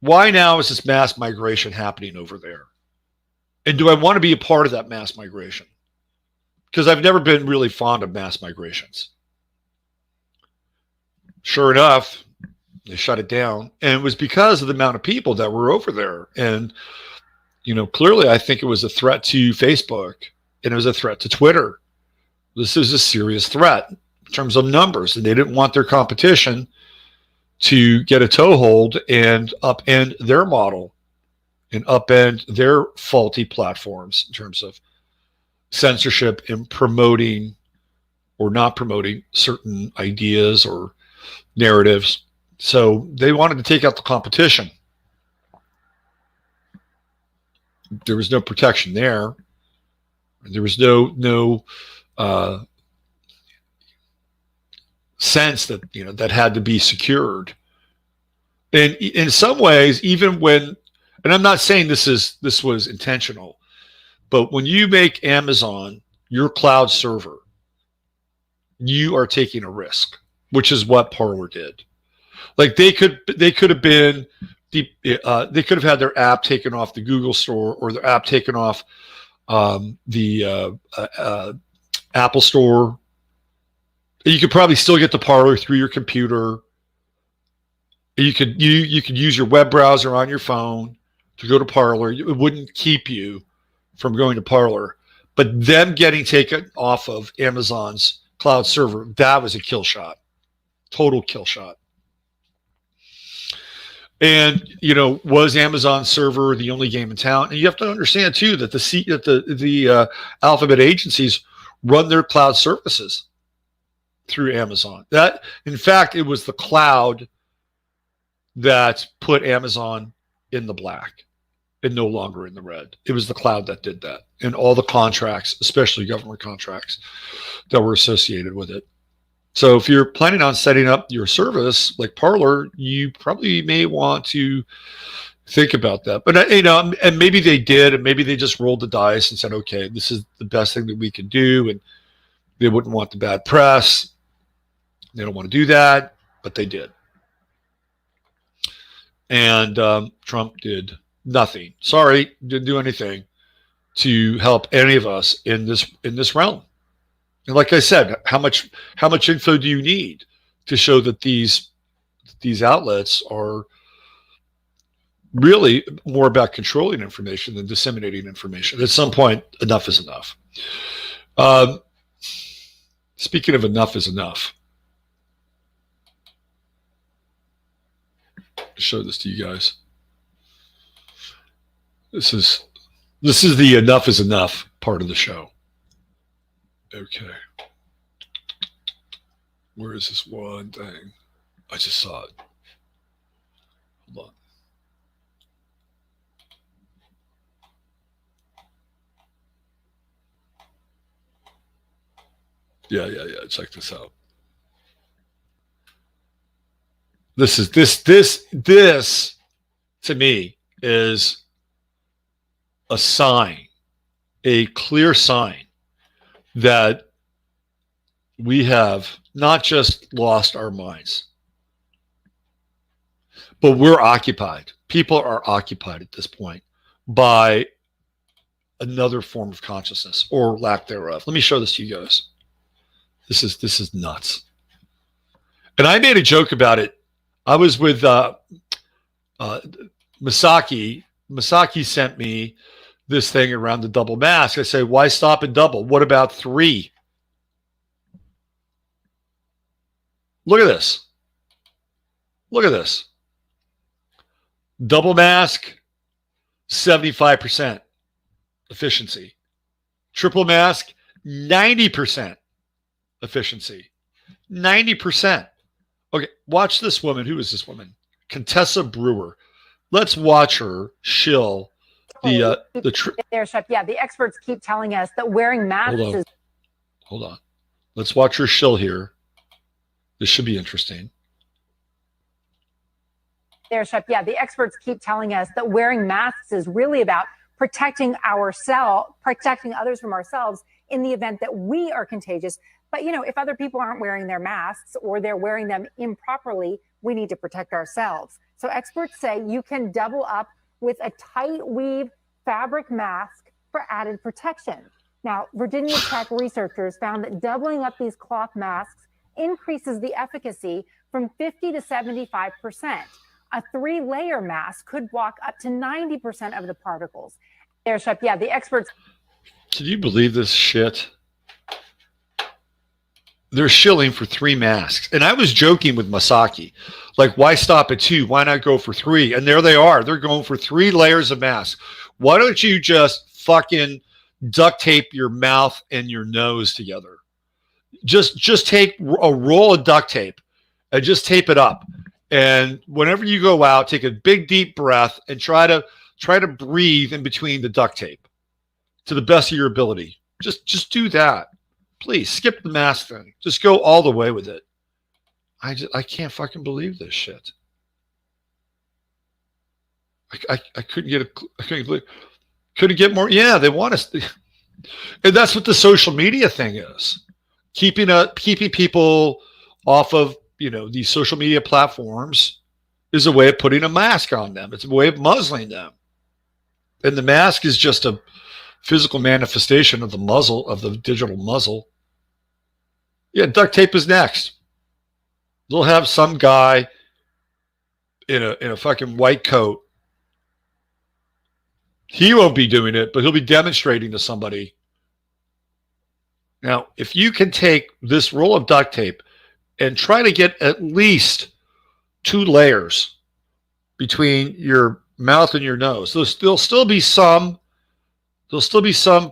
now is this mass migration happening over there? And do I want to be a part of that mass migration? Because I've never been really fond of mass migrations. Sure enough, they shut it down. And it was because of the amount of people that were over there. And, you know, clearly I think it was a threat to Facebook, and it was a threat to Twitter. This is a serious threat in terms of numbers. And they didn't want their competition to get a toehold and upend their model and upend their faulty platforms in terms of censorship and promoting or not promoting certain ideas or narratives. So they wanted to take out the competition. There was no protection there. There was no sense that, you know, that had to be secured. And in some ways, even when, and I'm not saying this was intentional, but when you make Amazon your cloud server, you are taking a risk, which is what Parler did. Like they could have been they could have had their app taken off the Google Store or their app taken off the Apple Store. You could probably still get the Parler through your computer. You could use your web browser on your phone to go to Parler. It wouldn't keep you from going to Parler. But them getting taken off of Amazon's cloud server, that was a kill shot. Total kill shot. And, was Amazon server the only game in town? And you have to understand, too, that the Alphabet agencies run their cloud services through Amazon. In fact, it was the cloud that put Amazon in the black and no longer in the red. It was the cloud that did that. And all the contracts, especially government contracts that were associated with it. So if you're planning on setting up your service like Parler, you probably may want to think about that. But, and maybe they did, and maybe they just rolled the dice and said, okay, this is the best thing that we can do. And they wouldn't want the bad press. They don't want to do that, but they did. And Trump did nothing. Sorry, didn't do anything to help any of us in this realm. And like I said, how much info do you need to show that these outlets are really more about controlling information than disseminating information? At some point, enough is enough. Speaking of enough is enough, I'll show this to you guys. This is the enough is enough part of the show. Okay. Where is this one thing? I just saw it. Hold on. Yeah. Check this out. This to me is a sign, a clear sign that we have not just lost our minds, but we're occupied. People are occupied at this point by another form of consciousness or lack thereof. Let me show this to you guys. This is nuts. And I made a joke about it. I was with Masaki. Masaki sent me this thing around the double mask. I say, why stop at double? What about 3? Look at this. Look at this. Double mask, 75% efficiency. Triple mask, 90% efficiency. 90%. Okay, watch this woman. Who is this woman? Contessa Brewer. Let's watch her shill the the experts keep telling us that wearing masks is. Hold on. Let's watch her shill here. This should be interesting. The experts keep telling us that wearing masks is really about protecting others from ourselves in the event that we are contagious. But, if other people aren't wearing their masks or they're wearing them improperly, we need to protect ourselves. So experts say you can double up with a tight weave fabric mask for added protection. Now, Virginia Tech researchers found that doubling up these cloth masks increases the efficacy from 50 to 75%. A 3-layer mask could block up to 90% of the particles. The experts. Can you believe this shit? They're shilling for 3 masks. And I was joking with Masaki. Like, why stop at 2? Why not go for 3? And there they are. They're going for 3 layers of masks. Why don't you just fucking duct tape your mouth and your nose together? Just take a roll of duct tape and just tape it up. And whenever you go out, take a big deep breath and try to breathe in between the duct tape to the best of your ability. Just do that. Please skip the mask thing. Just go all the way with it. I can't fucking believe this shit. I couldn't get more. Yeah, they want us. And that's what the social media thing is. Keeping people off of, these social media platforms is a way of putting a mask on them. It's a way of muzzling them. And the mask is just a physical manifestation of the muzzle, of the digital muzzle. Yeah, duct tape is next. They'll have some guy in a fucking white coat. He won't be doing it, but he'll be demonstrating to somebody. Now, if you can take this roll of duct tape and try to get at least 2 layers between your mouth and your nose, there'll still be some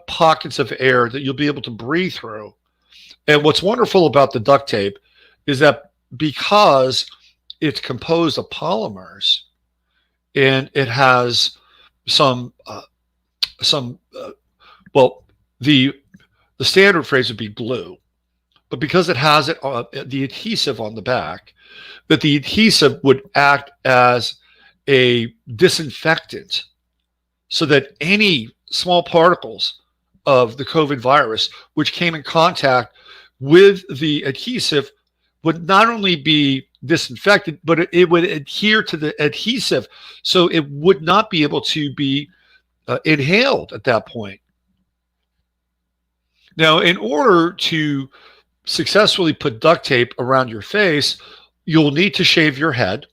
pockets of air that you'll be able to breathe through. And what's wonderful about the duct tape is that because it's composed of polymers and it has well, the standard phrase would be glue, but because it has the adhesive on the back, that the adhesive would act as a disinfectant so that any small particles of the COVID virus which came in contact with the adhesive would not only be disinfected, but it would adhere to the adhesive, so it would not be able to be inhaled at that point. Now, in order to successfully put duct tape around your face, you'll need to shave your head.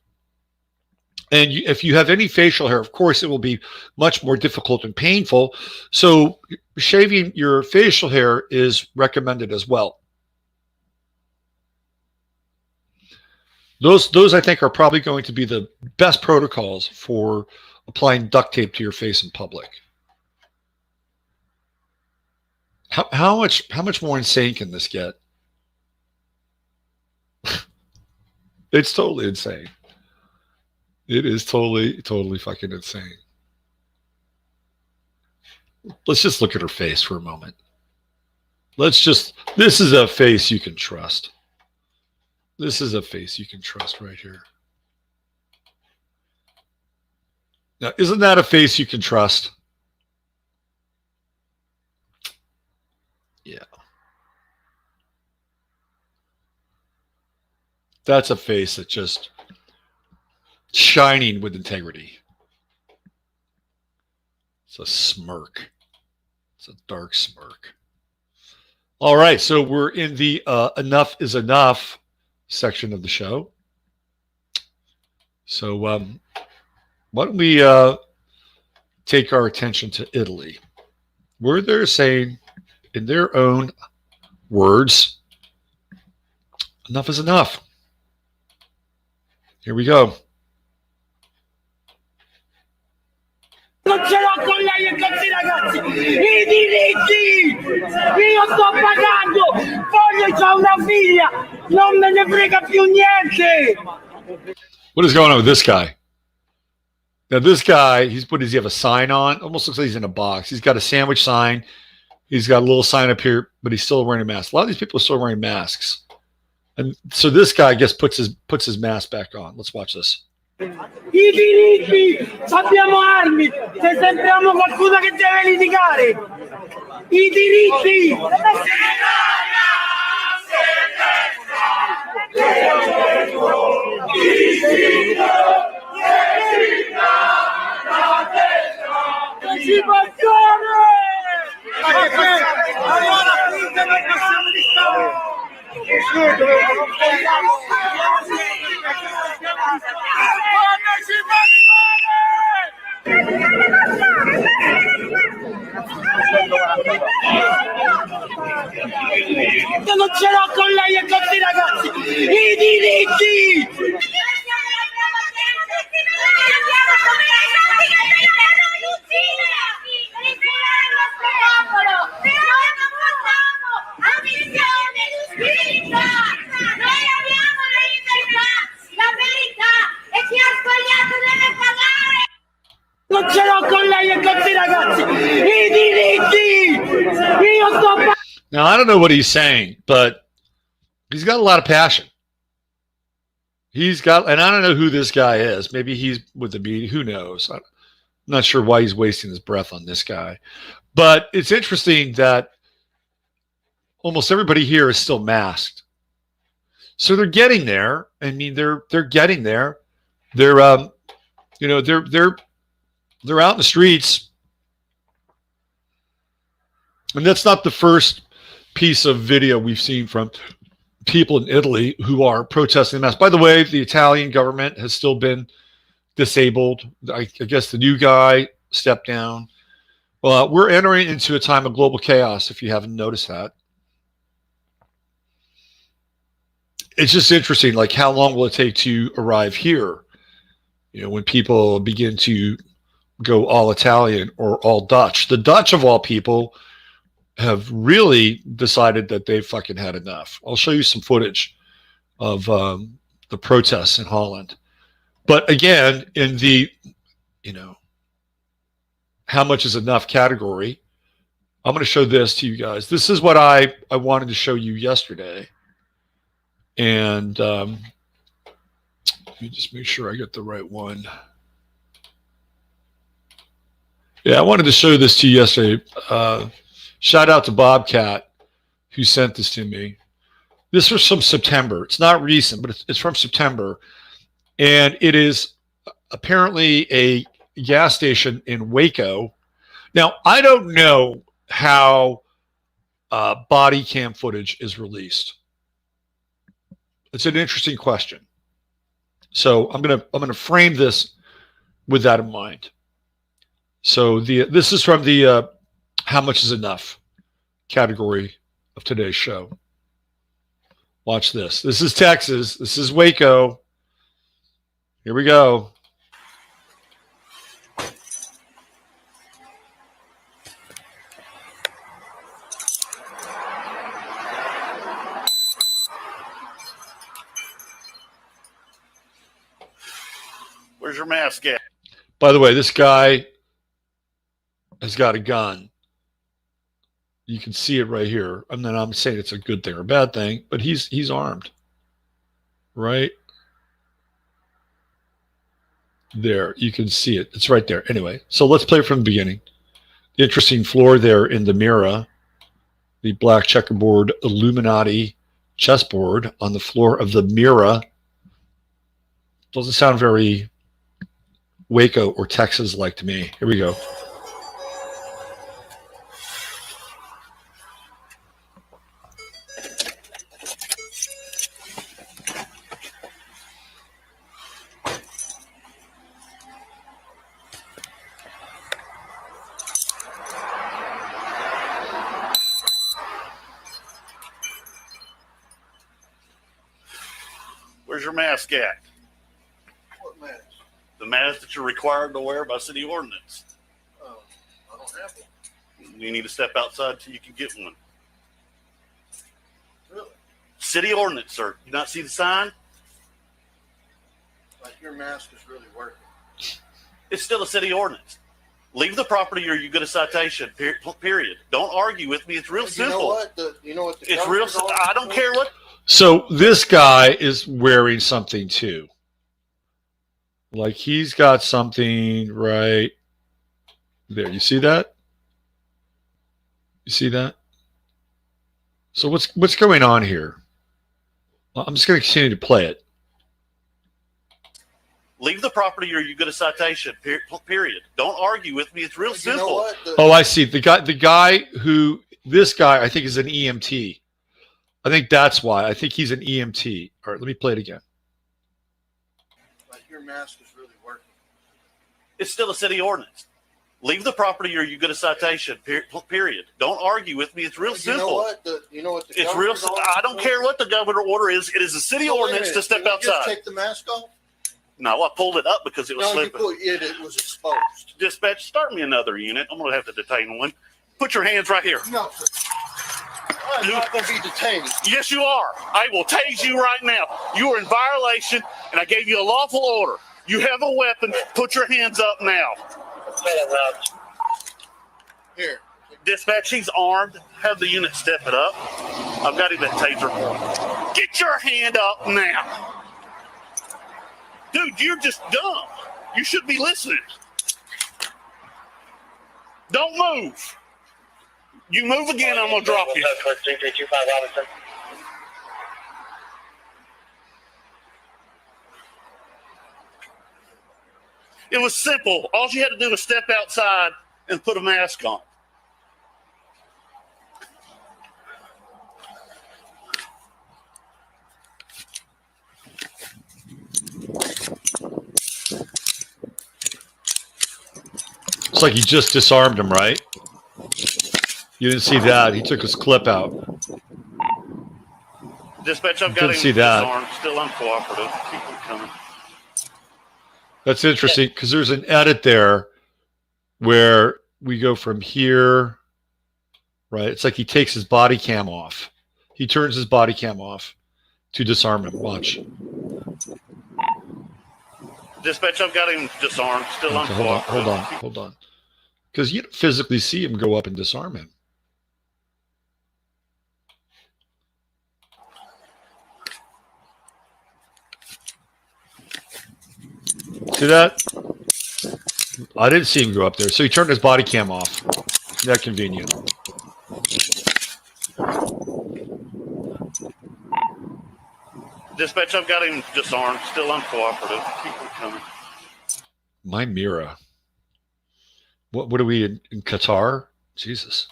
And if you have any facial hair, of course, it will be much more difficult and painful. So shaving your facial hair is recommended as well. Those I think are probably going to be the best protocols for applying duct tape to your face in public. How much more insane can this get? It's totally insane. It is totally fucking insane. Let's just look at her face for a moment. This is a face you can trust. This is a face you can trust right here. Now, isn't that a face you can trust? Yeah. That's a face that just shining with integrity. It's a smirk. It's a dark smirk. All right, so we're in the enough is enough section of the show. So why don't we take our attention to Italy, where they're saying in their own words, enough is enough. Here we go. Non ce l'ho con lei e con questi ragazzi, i diritti, io sto pagando, voglio, c'ho una figlia, non me ne frega più niente. What is going on with this guy? Now this guy, does he have a sign on? Almost looks like he's in a box. He's got a sandwich sign. He's got a little sign up here, but he's still wearing a mask. A lot of these people are still wearing masks. And so this guy, I guess, puts his mask back on. Let's watch this. I diritti, abbiamo armi, se sembriamo qualcuno che deve litigare. I diritti. Non ce l'ho con lei e con questi ragazzi, i diritti. Non ce l'ho con lei e con questi ragazzi, i diritti. Io sto. Now, I don't know what he's saying, but he's got a lot of passion. And I don't know who this guy is. Maybe he's with the media. Who knows? I'm not sure why he's wasting his breath on this guy. But it's interesting that almost everybody here is still masked. So they're getting there. I mean, they're getting there. They're you know, they're out in the streets, and that's not the first piece of video we've seen from people in Italy who are protesting the mask. By the way, the Italian government has still been disabled. I guess the new guy stepped down. Well, we're entering into a time of global chaos, if you haven't noticed that. It's just interesting, like, how long will it take to arrive here? You know, when people begin to go all Italian or all Dutch. The Dutch, of all people, have really decided that they've fucking had enough. I'll show you some footage of the protests in Holland. But again, in the, you know, how much is enough category, I'm going to show this to you guys. This is what I wanted to show you yesterday. And let me just make sure I get the right one. Yeah, I wanted to show this to you yesterday. Shout out to Bobcat who sent this to me. This was from September. It's not recent, but it's from September. And it is apparently a gas station in Waco. Now, I don't know how body cam footage is released. It's an interesting question. So I'm gonna frame this with that in mind. So this is from the how much is enough category of today's show. Watch this. This is Texas. This is Waco. Here we go. Where's your mask at? By the way, this guy has got a gun. You can see it right here. I'm not saying it's a good thing or a bad thing, but he's armed. Right there. You can see it. It's right there. Anyway, so let's play from the beginning. The interesting floor there in the Mira, the black checkerboard Illuminati chessboard on the floor of the Mira. Doesn't sound very Waco or Texas like to me. Here we go. Where's your mask at? What mask? The mask that you're required to wear by city ordinance. I don't have one. You need to step outside till you can get one. Really? City ordinance, sir. You not see the sign? Like your mask is really working. It's still a city ordinance. Leave the property or you get a citation. Period. Don't argue with me. It's real simple. You know what? It's real. I don't care what. So this guy is wearing something too. Like he's got something right there. You see that? You see that? So what's going on here? Well, I'm just going to continue to play it. Leave the property or you get a citation. Period. Don't argue with me. It's real simple. Oh, I see. This guy, I think, is an EMT. I think that's why. I think he's an EMT. All right, let me play it again. Like your mask is really working. It's still a city ordinance. Leave the property or you get a citation. Period. Don't argue with me. It's real simple. You know what? It's real. I don't care what the governor order is. It is a city ordinance to step outside. Just take the mask off. No, I pulled it up because it was slipping. It was exposed. Dispatch, start me another unit. I'm going to have to detain one. Put your hands right here. No, sir. I'm not going to be detained. Yes, you are. I will tase you right now. You are in violation, and I gave you a lawful order. You have a weapon. Put your hands up now. Here. Dispatch, he's armed. Have the unit step it up. I've got him at taser point. Get your hand up now. Dude, you're just dumb. You should be listening. Don't move. You move again, I'm going to drop you. It was simple. All you had to do was step outside and put a mask on. It's like he just disarmed him, right? You didn't see that. He took his clip out. Dispatch, I've got Didn't him see that. disarmed. Still uncooperative. Keep him coming. That's interesting because there's an edit there where we go from here, right? It's like he takes his body cam off. He turns his body cam off to disarm him. Watch. Dispatch, I've got him disarmed. Still Okay, uncooperative. hold on. Because you don't physically see him go up and disarm him. See that? I didn't see him go up there. So he turned his body cam off. That convenient. Dispatch, I've got him disarmed. Still uncooperative. Keep him coming. My Mira. What are we in Qatar? Jesus.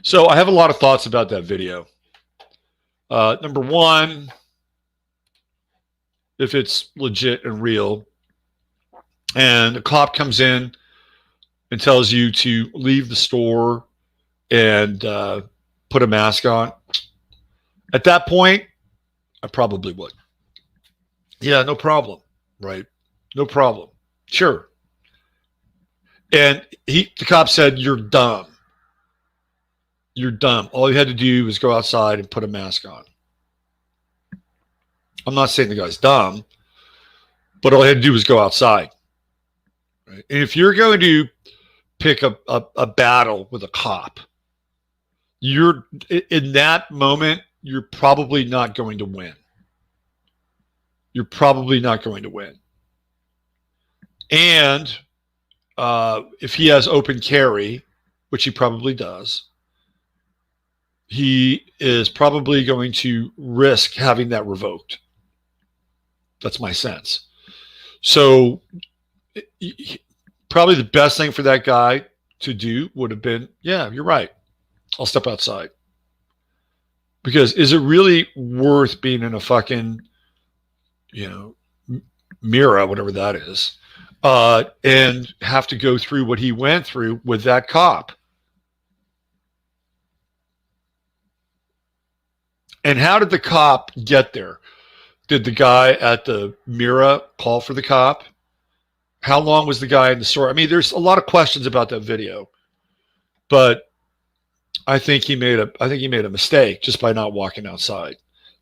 So I have a lot of thoughts about that video. Number one, if it's legit and real, and a cop comes in and tells you to leave the store and put a mask on, at that point, I probably would. Yeah, no problem, right? No problem. Sure. And the cop said, "You're dumb. You're dumb. All you had to do was go outside and put a mask on." I'm not saying the guy's dumb, but all you had to do was go outside. Right? And if you're going to pick a battle with a cop, you're in that moment, you're probably not going to win. You're probably not going to win. And if he has open carry, which he probably does, he is probably going to risk having that revoked. That's my sense. So probably the best thing for that guy to do would have been, yeah, you're right. I'll step outside. Because is it really worth being in a fucking, Mira, whatever that is, and have to go through what he went through with that cop? And how did the cop get there? Did the guy at the Mira call for the cop? How long was the guy in the store? I mean, there's a lot of questions about that video, but I think he made a mistake just by not walking outside.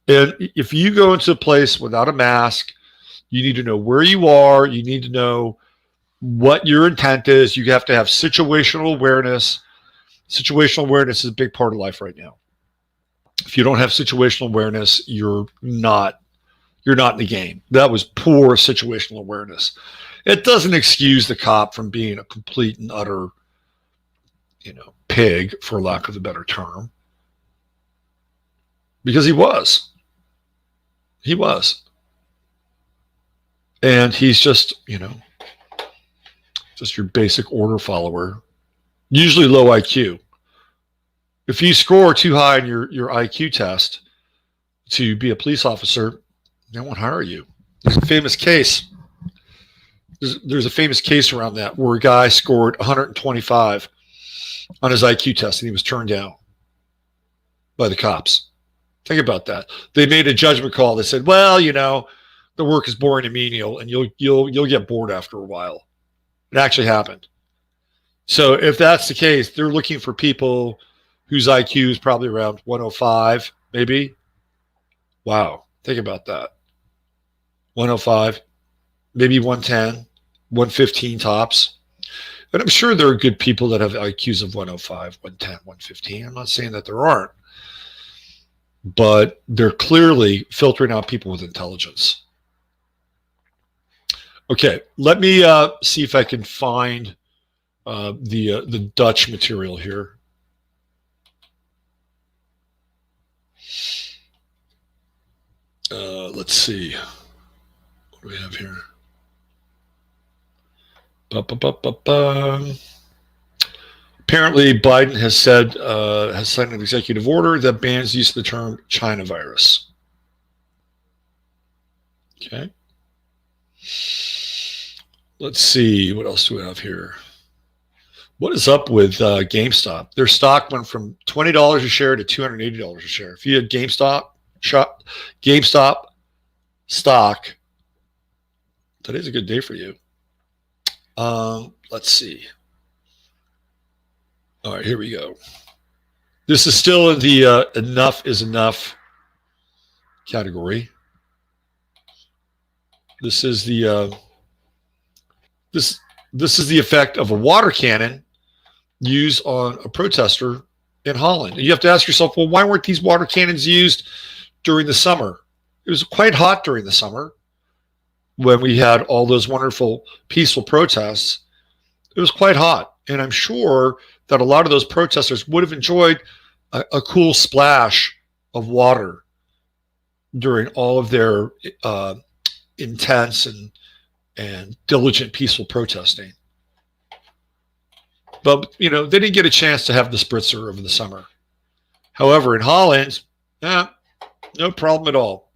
And if you go into a place without a mask, you need to know where you are. You need to know what your intent is. You have to have situational awareness. Situational awareness is a big part of life right now. If you don't have situational awareness, you're not in the game. That was poor situational awareness. It doesn't excuse the cop from being a complete and utter, pig, for lack of a better term. Because he was. He was. And he's just, just your basic order follower. Usually low IQ. If you score too high in your IQ test to be a police officer, they won't hire you. There's a famous case. There's a famous case around that where a guy scored 125 on his IQ test and he was turned down by the cops. Think about that. They made a judgment call. They said, well, the work is boring and menial and you'll get bored after a while. It actually happened. So if that's the case, they're looking for people whose IQ is probably around 105, maybe. Wow. Think about that. 105, maybe 110, 115 tops. And I'm sure there are good people that have IQs of 105, 110, 115. I'm not saying that there aren't. But they're clearly filtering out people with intelligence. Okay, let me see if I can find the Dutch material here. Let's see. What do we have here? Apparently, Biden has signed an executive order that bans use of the term China virus. Okay. Let's see. What else do we have here? What is up with GameStop? Their stock went from $20 a share to $280 a share. If you had GameStop stock, today's a good day for you. Let's see. All right, here we go. This is still in the enough is enough category. This is the this is the effect of a water cannon used on a protester in Holland. You have to ask yourself, well, why weren't these water cannons used during the summer? It was quite hot during the summer when we had all those wonderful peaceful protests. It was quite hot, and I'm sure that a lot of those protesters would have enjoyed a cool splash of water during all of their intense and diligent peaceful protesting. But, they didn't get a chance to have the spritzer over the summer. However, in Holland, no problem at all.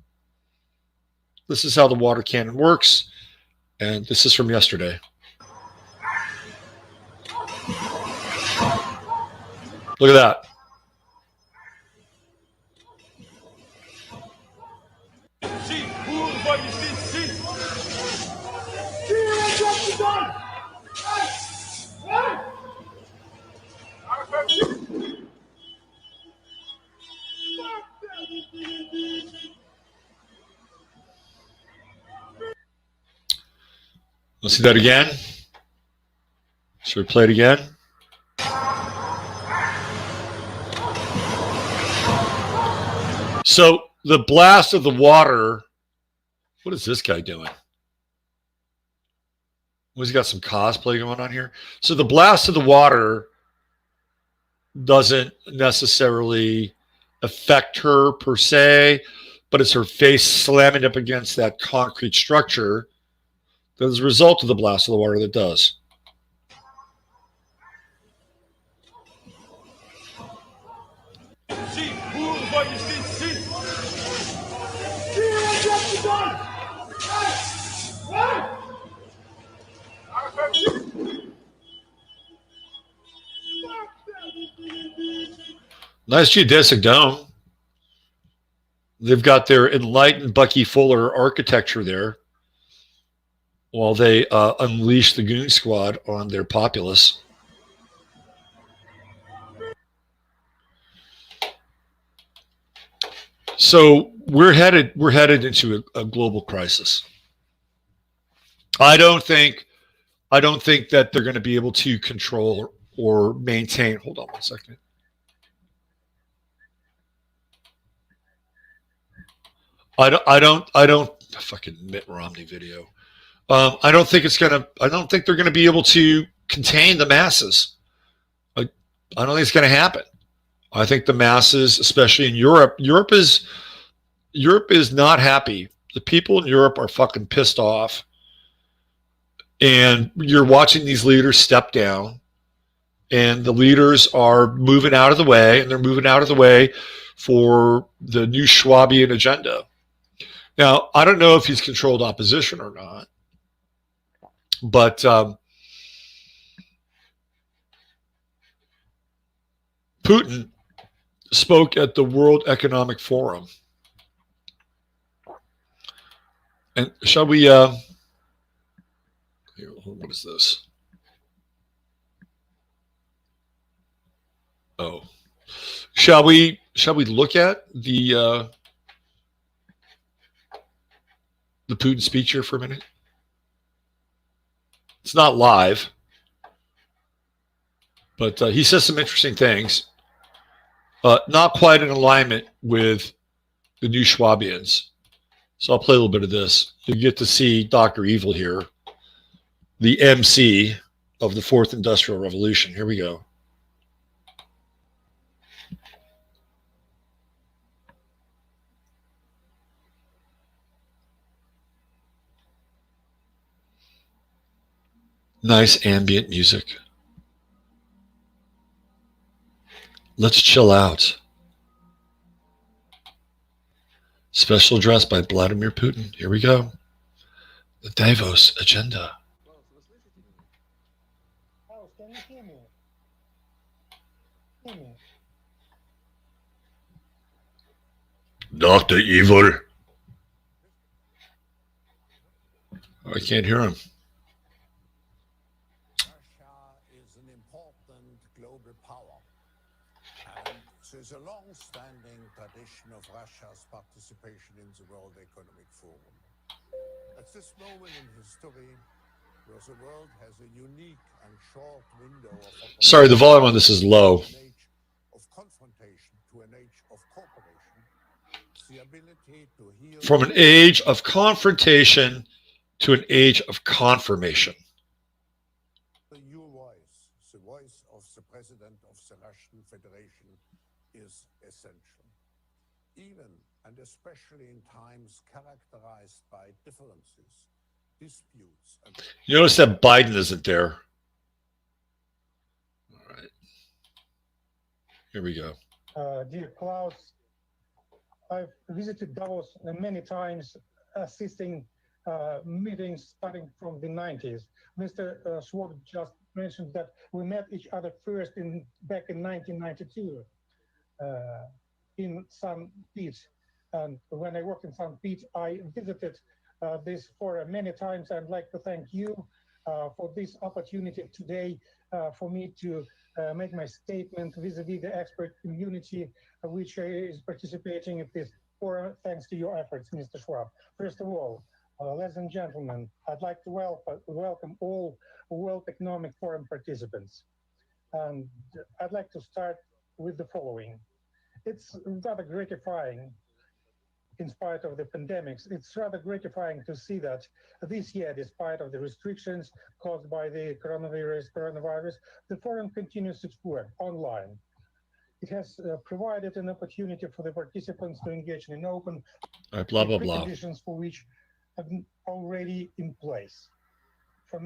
This is how the water cannon works, and this is from yesterday. Look at that. Let's see that again. Should we play it again? So the blast of the water, what is this guy doing? He's got some cosplay going on here. So the blast of the water doesn't necessarily affect her per se, but it's her face slamming up against that concrete structure that is a result of the blast of the water that does. Nice geodesic dome. They've got their enlightened Bucky Fuller architecture there while they unleash the goon squad on their populace. So we're headed into a global crisis. I don't think that they're going to be able to control or maintain. Hold on one second. I don't fucking Mitt Romney video. I don't think they're going to be able to contain the masses. I don't think it's going to happen. I think the masses, especially in Europe is not happy. The people in Europe are fucking pissed off. And you're watching these leaders step down, and the leaders are moving out of the way, and they're moving out of the way for the new Schwabian agenda. Now, I don't know if he's controlled opposition or not, but Putin spoke at the World Economic Forum. And shall we, what is this? Oh, shall we look at the Putin speech here for a minute? It's not live, but he says some interesting things. Not quite in alignment with the new Schwabians. So I'll play a little bit of this. You get to see Dr. Evil here, the MC of the Fourth Industrial Revolution. Here we go. Nice ambient music. Let's chill out. Special address by Vladimir Putin. Here we go. The Davos agenda. Can you hear me? Hear me? Dr. Evil. I can't hear him. Russia is an important global power, and there's a long-standing tradition of Russia's participation in the World Economic Forum. At this moment in history, where the world has a unique and short window of opportunity, Sorry, the volume on this is low. an age of confrontation to an age of cooperation, the ability to heal From an age of confrontation to an age of confirmation. your voice, the voice of the President of the Russian Federation, is essential. Even and especially in times characterized by differences, disputes, and You notice that Biden isn't there. All right. Here we go. Dear Klaus, I've visited Davos many times, assisting meetings starting from the 90s. Mr. Schwab just mentioned that we met each other first back in 1992 in St. Pete. And when I worked in St. Pete, I visited this forum many times. I'd like to thank you for this opportunity today for me to make my statement vis-a-vis the expert community which is participating in this forum, thanks to your efforts, Mr. Schwab. First of all, ladies and gentlemen, I'd like to welcome all World Economic Forum participants. And I'd like to start with the following. It's rather gratifying, in spite of the pandemics, it's rather gratifying to see that this year, despite of the restrictions caused by the coronavirus, the forum continues its work online. It has provided an opportunity for the participants to engage in an open Blah, blah, blah. conditions for which have been already in place for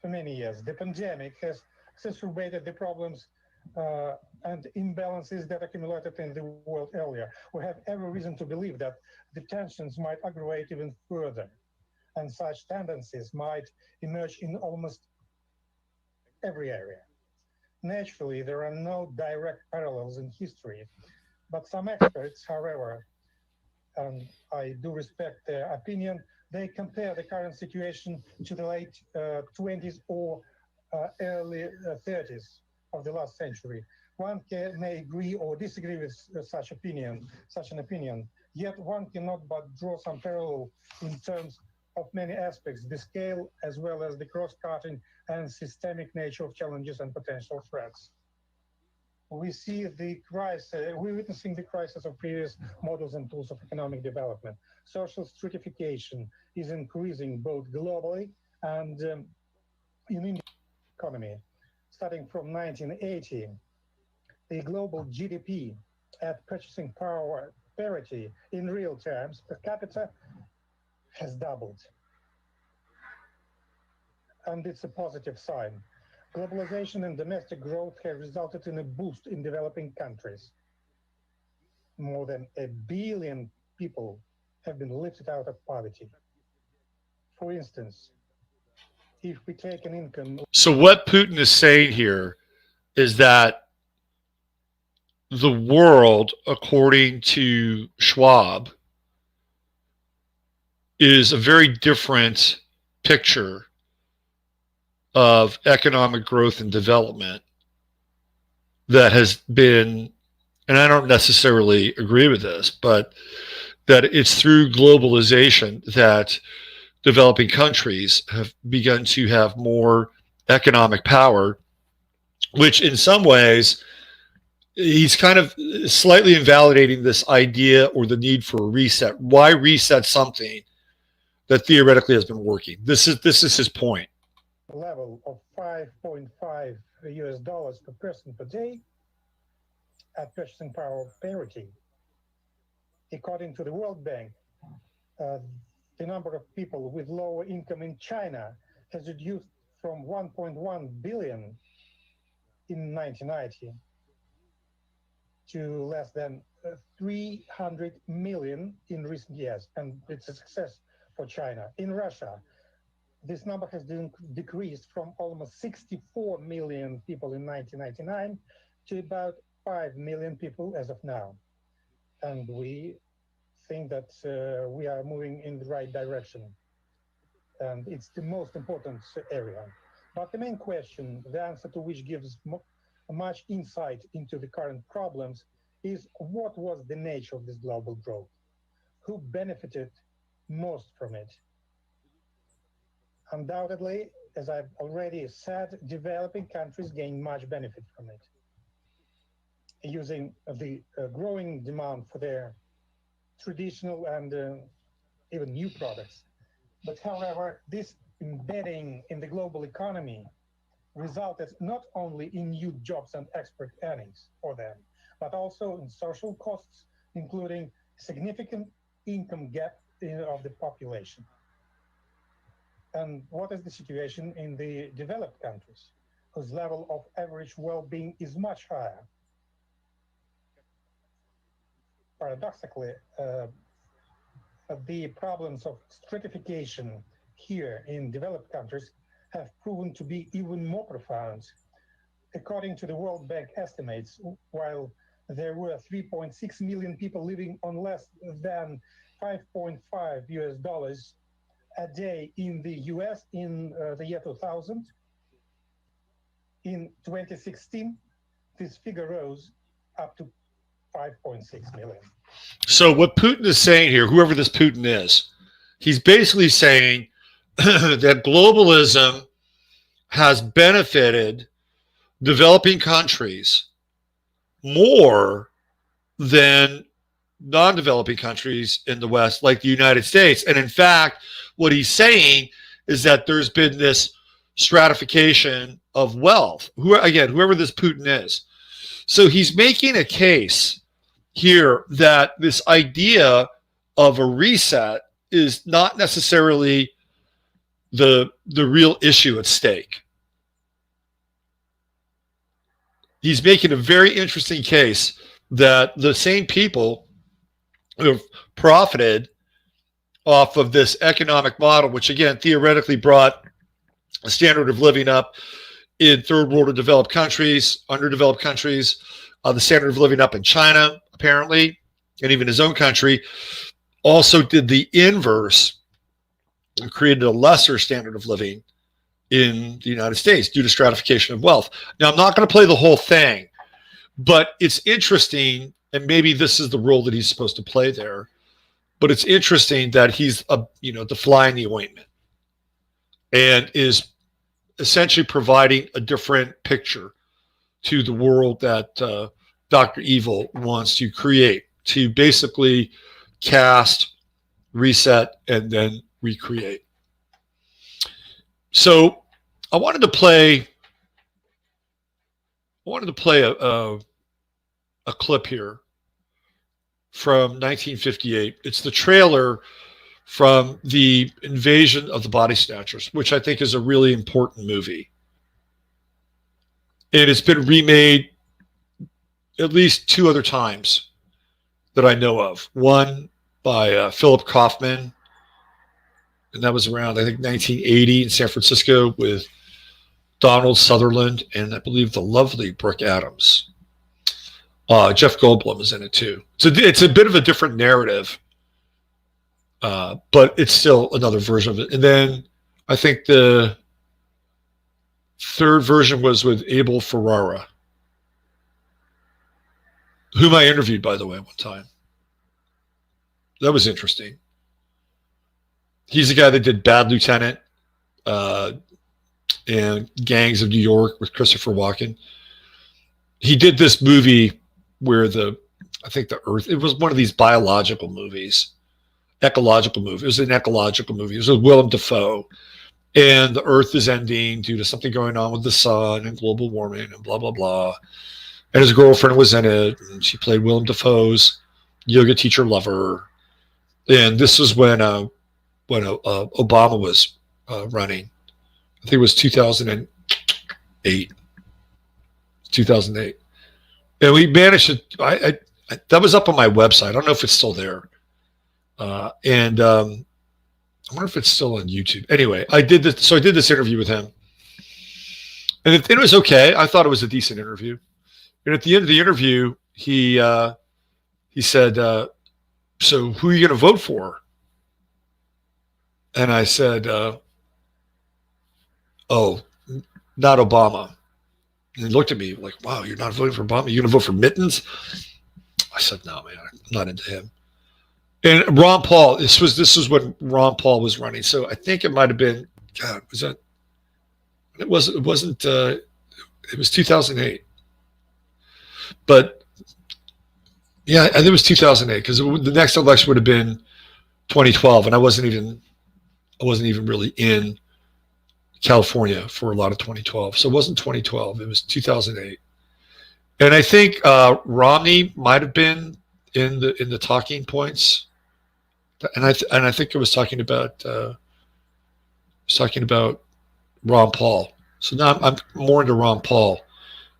many years. The pandemic has exacerbated the problems and imbalances that accumulated in the world earlier. We have every reason to believe that the tensions might aggravate even further, and such tendencies might emerge in almost every area. Naturally, there are no direct parallels in history, but some experts, however, and I do respect their opinion, they compare the current situation to the late 20s or early 30s of the last century. One may agree or disagree with such an opinion, yet one cannot but draw some parallel in terms of many aspects, the scale as well as the cross-cutting and systemic nature of challenges and potential threats. We see the crisis, we're witnessing the crisis of previous models and tools of economic development. Social stratification is increasing both globally and in the economy. Starting from 1980, the global GDP at purchasing power parity in real terms per capita has doubled. And it's a positive sign. Globalization and domestic growth have resulted in a boost in developing countries. More than 1 billion people have been lifted out of poverty. For instance, if we take an income... So what Putin is saying here is that the world, according to Schwab, is a very different picture of economic growth and development that has been, and I don't necessarily agree with this, but that it's through globalization that developing countries have begun to have more economic power, which in some ways, he's kind of slightly invalidating this idea or the need for a reset. Why reset something that theoretically has been working? This is his point. Level of $5.5 US per person per day at purchasing power parity. According to the World Bank, the number of people with lower income in China has reduced from 1.1 billion in 1990 to less than 300 million in recent years, and it's a success for China. In Russia, this number has decreased from almost 64 million people in 1999 to about 5 million people as of now. And we think that we are moving in the right direction. And it's the most important area. But the main question, the answer to which gives much insight into the current problems, is what was the nature of this global growth? Who benefited most from it? Undoubtedly, as I've already said, developing countries gain much benefit from it, using the growing demand for their traditional and even new products. But however, this embedding in the global economy resulted not only in new jobs and export earnings for them, but also in social costs, including significant income gap of the population. And what is the situation in the developed countries, whose level of average well-being is much higher? Paradoxically, the problems of stratification here in developed countries have proven to be even more profound. According to the World Bank estimates, while there were 3.6 million people living on less than $5.5 a day in the US in the year 2000, in 2016, this figure rose up to 5.6 million. So what Putin is saying here, whoever this Putin is, he's basically saying that globalism has benefited developing countries more than non-developing countries in the West, like the United States. And in fact, what he's saying is that there's been this stratification of wealth. Whoever this Putin is. So he's making a case here that this idea of a reset is not necessarily the real issue at stake. He's making a very interesting case that the same people who have profited off of this economic model, which again theoretically brought a standard of living up in third world or developed countries, underdeveloped countries, the standard of living up in China, apparently, and even his own country, also did the inverse and created a lesser standard of living in the United States due to stratification of wealth. Now, I'm not going to play the whole thing, but it's interesting, and maybe this is the role that he's supposed to play there, but it's interesting that he's the fly in the ointment and is essentially providing a different picture to the world that Dr. Evil wants to create, to basically cast, reset, and then recreate. So I wanted to play a clip here from 1958. It's the trailer from the Invasion of the Body Snatchers, which I think is a really important movie. And it's been remade at least 2 other times that I know of. One by Philip Kaufman, and that was around, I think, 1980 in San Francisco with Donald Sutherland and I believe the lovely Brooke Adams. Jeff Goldblum is in it too. So it's a bit of a different narrative, but it's still another version of it. And then I think the third version was with Abel Ferrara, whom I interviewed, by the way, one time. That was interesting. He's the guy that did Bad Lieutenant and Gangs of New York with Christopher Walken. He did this movie where I think the Earth, it was one of these biological movies, ecological movie. It was an ecological movie. It was with Willem Dafoe. And the Earth is ending due to something going on with the sun and global warming and blah, blah, blah. And his girlfriend was in it. And she played Willem Dafoe's yoga teacher lover. And this was when Obama was running. I think it was 2008. 2008. And we managed to, I that was up on my website. I don't know if it's still there. I wonder if it's still on YouTube. Anyway, I did this. So I did this interview with him. And it was okay. I thought it was a decent interview. And at the end of the interview, he said, so who are you going to vote for? And I said, oh, not Obama. And he looked at me like, wow, you're not voting for Obama? You're going to vote for Mittens? I said, no, man, I'm not into him. And Ron Paul, this was when Ron Paul was running. So I think it might have been, God, was that? It wasn't, it was 2008. But yeah, I think it was 2008 because the next election would have been 2012. And I wasn't even really in California for a lot of 2012. So it wasn't 2012. It was 2008. And I think Romney might have been in the talking points. And I think it was talking about Ron Paul. So now I'm more into Ron Paul.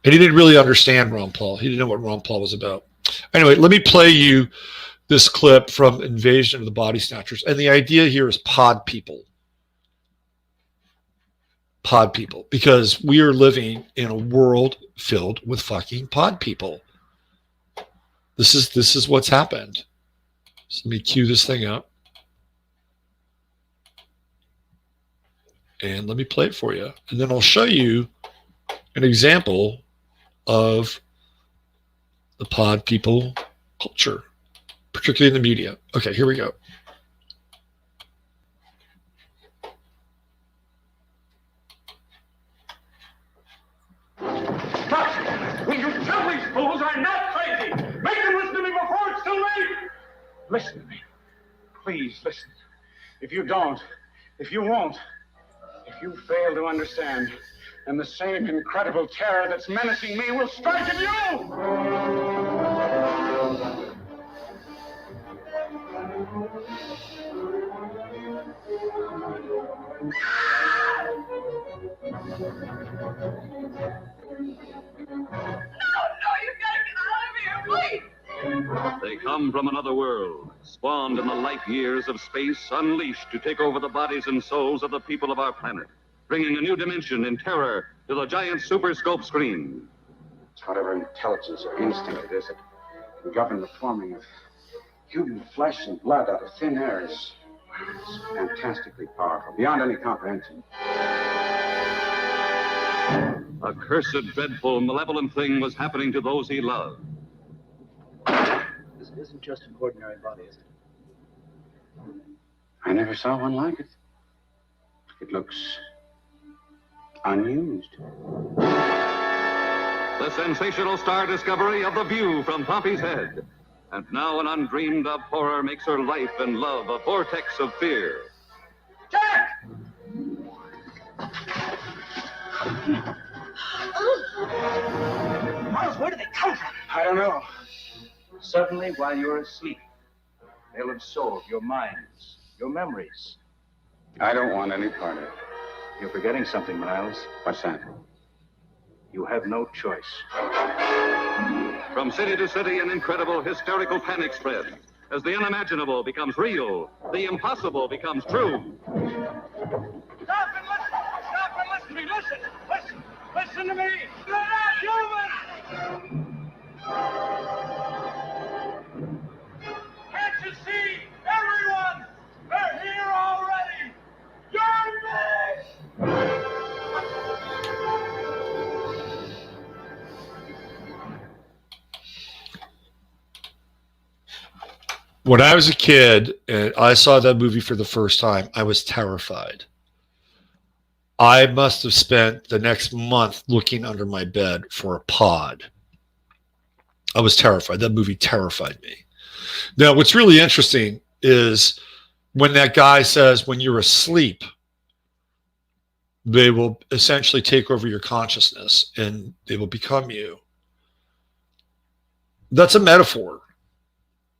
And he didn't really understand Ron Paul. He didn't know what Ron Paul was about. Anyway, let me play you this clip from Invasion of the Body Snatchers. And the idea here is pod people. Pod people. Because we are living in a world filled with fucking pod people. This is what's happened. So let me cue this thing up. And let me play it for you. And then I'll show you an example of the pod people culture, particularly in the media. Okay, here we go. Will you tell these fools I'm not crazy? Make them listen to me before it's too late! Listen to me. Please listen. If you don't, if you won't, if you fail to understand, then the same incredible terror that's menacing me will strike at you! They come from another world, spawned in the light years of space, unleashed to take over the bodies and souls of the people of our planet, bringing a new dimension in terror to the giant super scope screen. It's whatever intelligence or instinct it is that can govern the forming of human flesh and blood out of thin air is fantastically powerful, beyond any comprehension. A cursed, dreadful, malevolent thing was happening to those he loved. This isn't just an ordinary body, is it? I never saw one like it. It looks unused. The sensational star discovery of The View from Pompey's Head. And now an undreamed of horror makes her life and love a vortex of fear. Jack! Miles, where do they come from? I don't know. Suddenly, while you're asleep, they'll absorb your minds, your memories. I don't want any part of it. You're forgetting something, Miles. What's that? You have no choice. From city to city, an incredible hysterical panic spreads. As the unimaginable becomes real, the impossible becomes true. Stop and listen! Stop and listen to me! Listen! Listen! Listen to me! You're not human! Can't you see? Everyone! They're here already! You're me! When I was a kid and I saw that movie for the first time, I was terrified. I must have spent the next month looking under my bed for a pod. I was terrified. That movie terrified me. Now, what's really interesting is when that guy says, when you're asleep, they will essentially take over your consciousness and they will become you. That's a metaphor.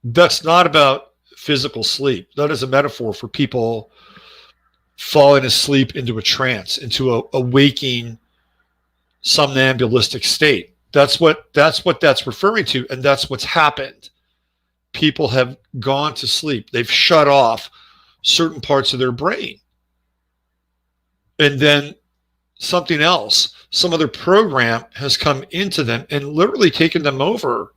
That's not about physical sleep. That is a metaphor for people falling asleep into a trance, into a waking somnambulistic state. That's what that's referring to, and that's what's happened. People have gone to sleep. They've shut off certain parts of their brain. And then something else, some other program has come into them and literally taken them over.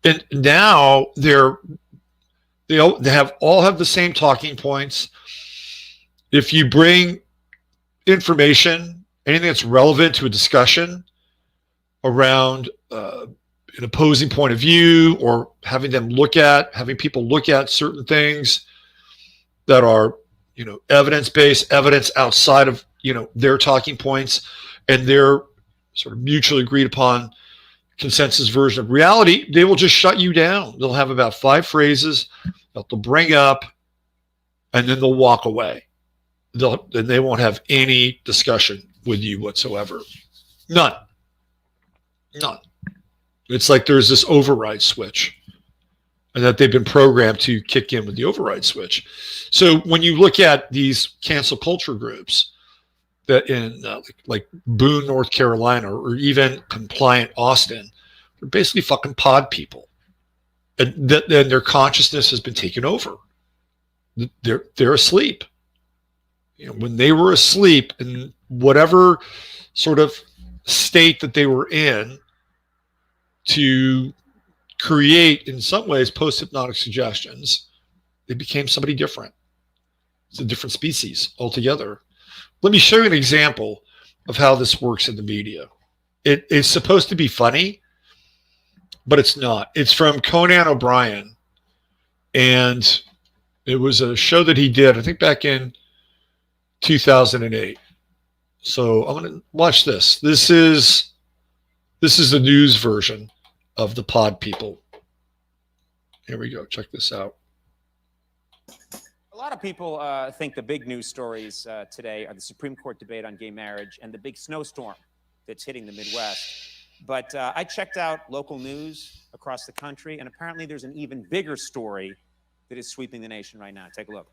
And now they all have the same talking points. If you bring information, anything that's relevant to a discussion around an opposing point of view, or having people look at certain things that are, evidence-based, evidence outside of, their talking points and their sort of mutually agreed upon consensus version of reality, they will just shut you down. They'll have about 5 phrases that they'll bring up, and then they'll walk away. They won't have any discussion with you whatsoever. None. It's like there's this override switch, and that they've been programmed to kick in with the override switch. So when you look at these cancel culture groups that in like Boone, North Carolina, or even Compliant Austin, they're basically fucking pod people, and then their consciousness has been taken over. They're asleep. When they were asleep in whatever sort of state that they were in, to create, in some ways, post-hypnotic suggestions, they became somebody different. It's a different species altogether. Let me show you an example of how this works in the media. It's supposed to be funny, but it's not. It's from Conan O'Brien, and it was a show that he did, I think, back in 2008. So I'm going to watch this. This is the news version of the pod people. Here we go. Check this out. A lot of people think the big news stories today are the Supreme Court debate on gay marriage and the big snowstorm that's hitting the Midwest. But I checked out local news across the country, and apparently there's an even bigger story that is sweeping the nation right now. Take a look.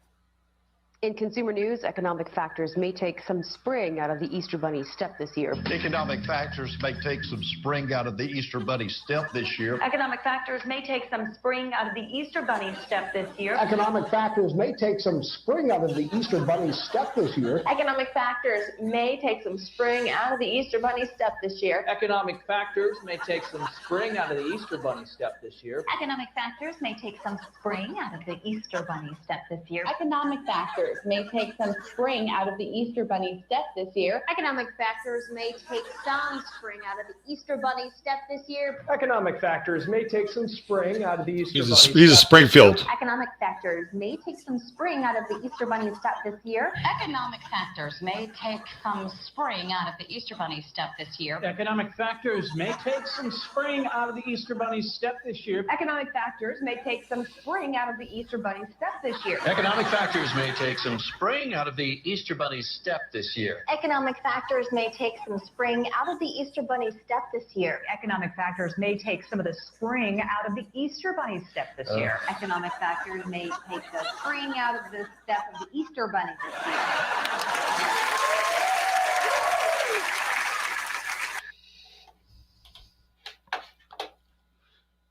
In consumer news, economic factors may take some spring out of the Easter Bunny step this year. Economic factors may take some spring out of the Easter Bunny step this year. Economic factors may take some spring out of the Easter Bunny step this year. Economic factors may take some spring out of the Easter Bunny step this year. Economic factors may take some spring out of the Easter Bunny step this year. Economic factors may take some spring out of the Easter Bunny step this year. Economic factors may take some spring out of the Easter Bunny step this year. Economic factors may take some spring out of the Easter Bunny step this year. Economic factors may take some spring out of the Easter Bunny step this year. Economic factors may take some spring out of the Easter Bunny step. He's a Springfield. Economic factors may take some spring out of the Easter Bunny step this year. Economic factors may take some spring out of the Easter Bunny step this year. Economic factors may take some spring out of the Easter Bunny step this year. Economic factors may take some spring out of the Easter Bunny step this year. Economic factors may take some spring out of the Easter Bunny step this year. Economic factors may take some spring out of the Easter Bunny step this year. Economic factors may take some of the spring out of the Easter Bunny step this year. Economic factors may take the spring out of the step of the Easter Bunny this year.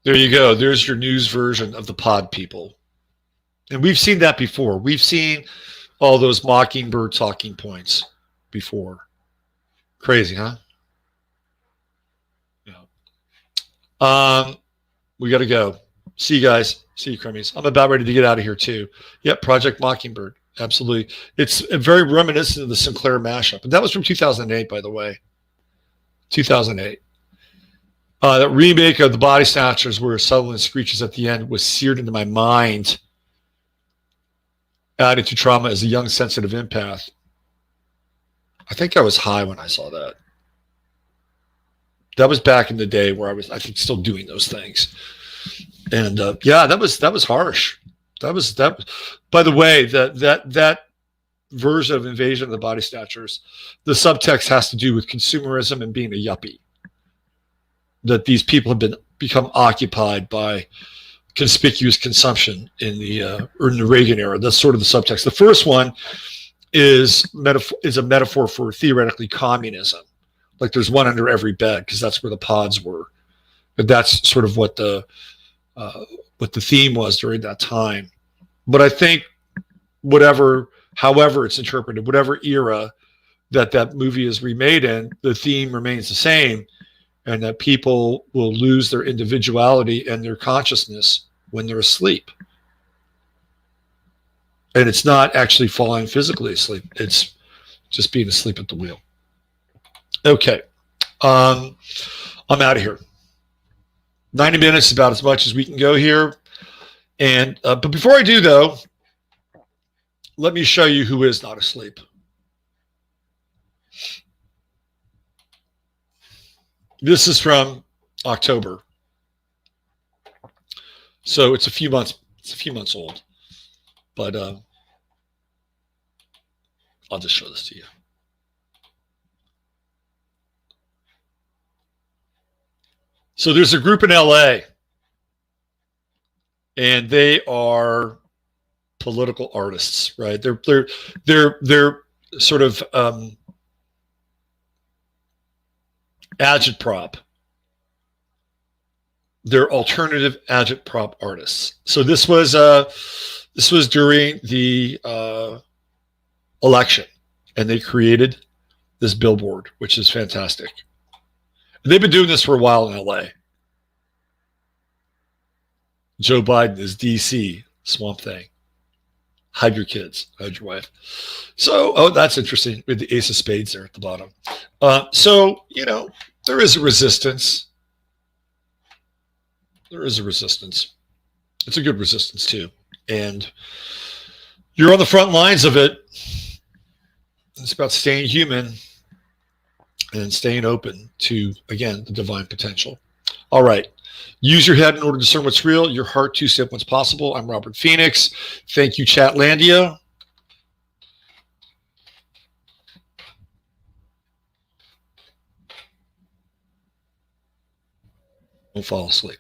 There you go. There's your news version of the pod people. And we've seen that before. We've seen all those mockingbird talking points before. Crazy, huh? Yeah. We got to go. See you guys. See you, Crummies. I'm about ready to get out of here too. Yep, Project Mockingbird. Absolutely. It's very reminiscent of the Sinclair mashup. And that was from 2008, by the way. 2008. That remake of The Body Snatchers where Sutherland screeches at the end was seared into my mind. Added to trauma as a young, sensitive empath. I think I was high when I saw that. That was back in the day where I was, I think, still doing those things. And yeah, that was harsh. That was. By the way, that version of Invasion of the Body Snatchers, the subtext has to do with consumerism and being a yuppie. That these people have become occupied by conspicuous consumption in the Reagan era. That's sort of the subtext. The first one is a metaphor for theoretically communism. Like there's one under every bed because that's where the pods were. But that's sort of what the theme was during that time. But I think however it's interpreted, whatever era that movie is remade in, the theme remains the same, and that people will lose their individuality and their consciousness when they're asleep. And it's not actually falling physically asleep. It's just being asleep at the wheel. Okay. I'm out of here. 90 minutes is about as much as we can go here. And but before I do, though, let me show you who is not asleep. This is from October. So it's a few months old. But I'll just show this to you. So there's a group in LA, and they are political artists, right? They're sort of agitprop. They're alternative agitprop artists. So this was during the election, and they created this billboard, which is fantastic. And they've been doing this for a while in LA. Joe Biden is DC, Swamp Thing. Hide your kids, hide your wife. So, oh, that's interesting with the Ace of Spades there at the bottom. So, there is a resistance. There is a resistance. It's a good resistance too. And you're on the front lines of it. It's about staying human and staying open to, again, the divine potential. All right. Use your head in order to discern what's real, your heart to step what's possible. I'm Robert Phoenix. Thank you, Chatlandia. Don't fall asleep.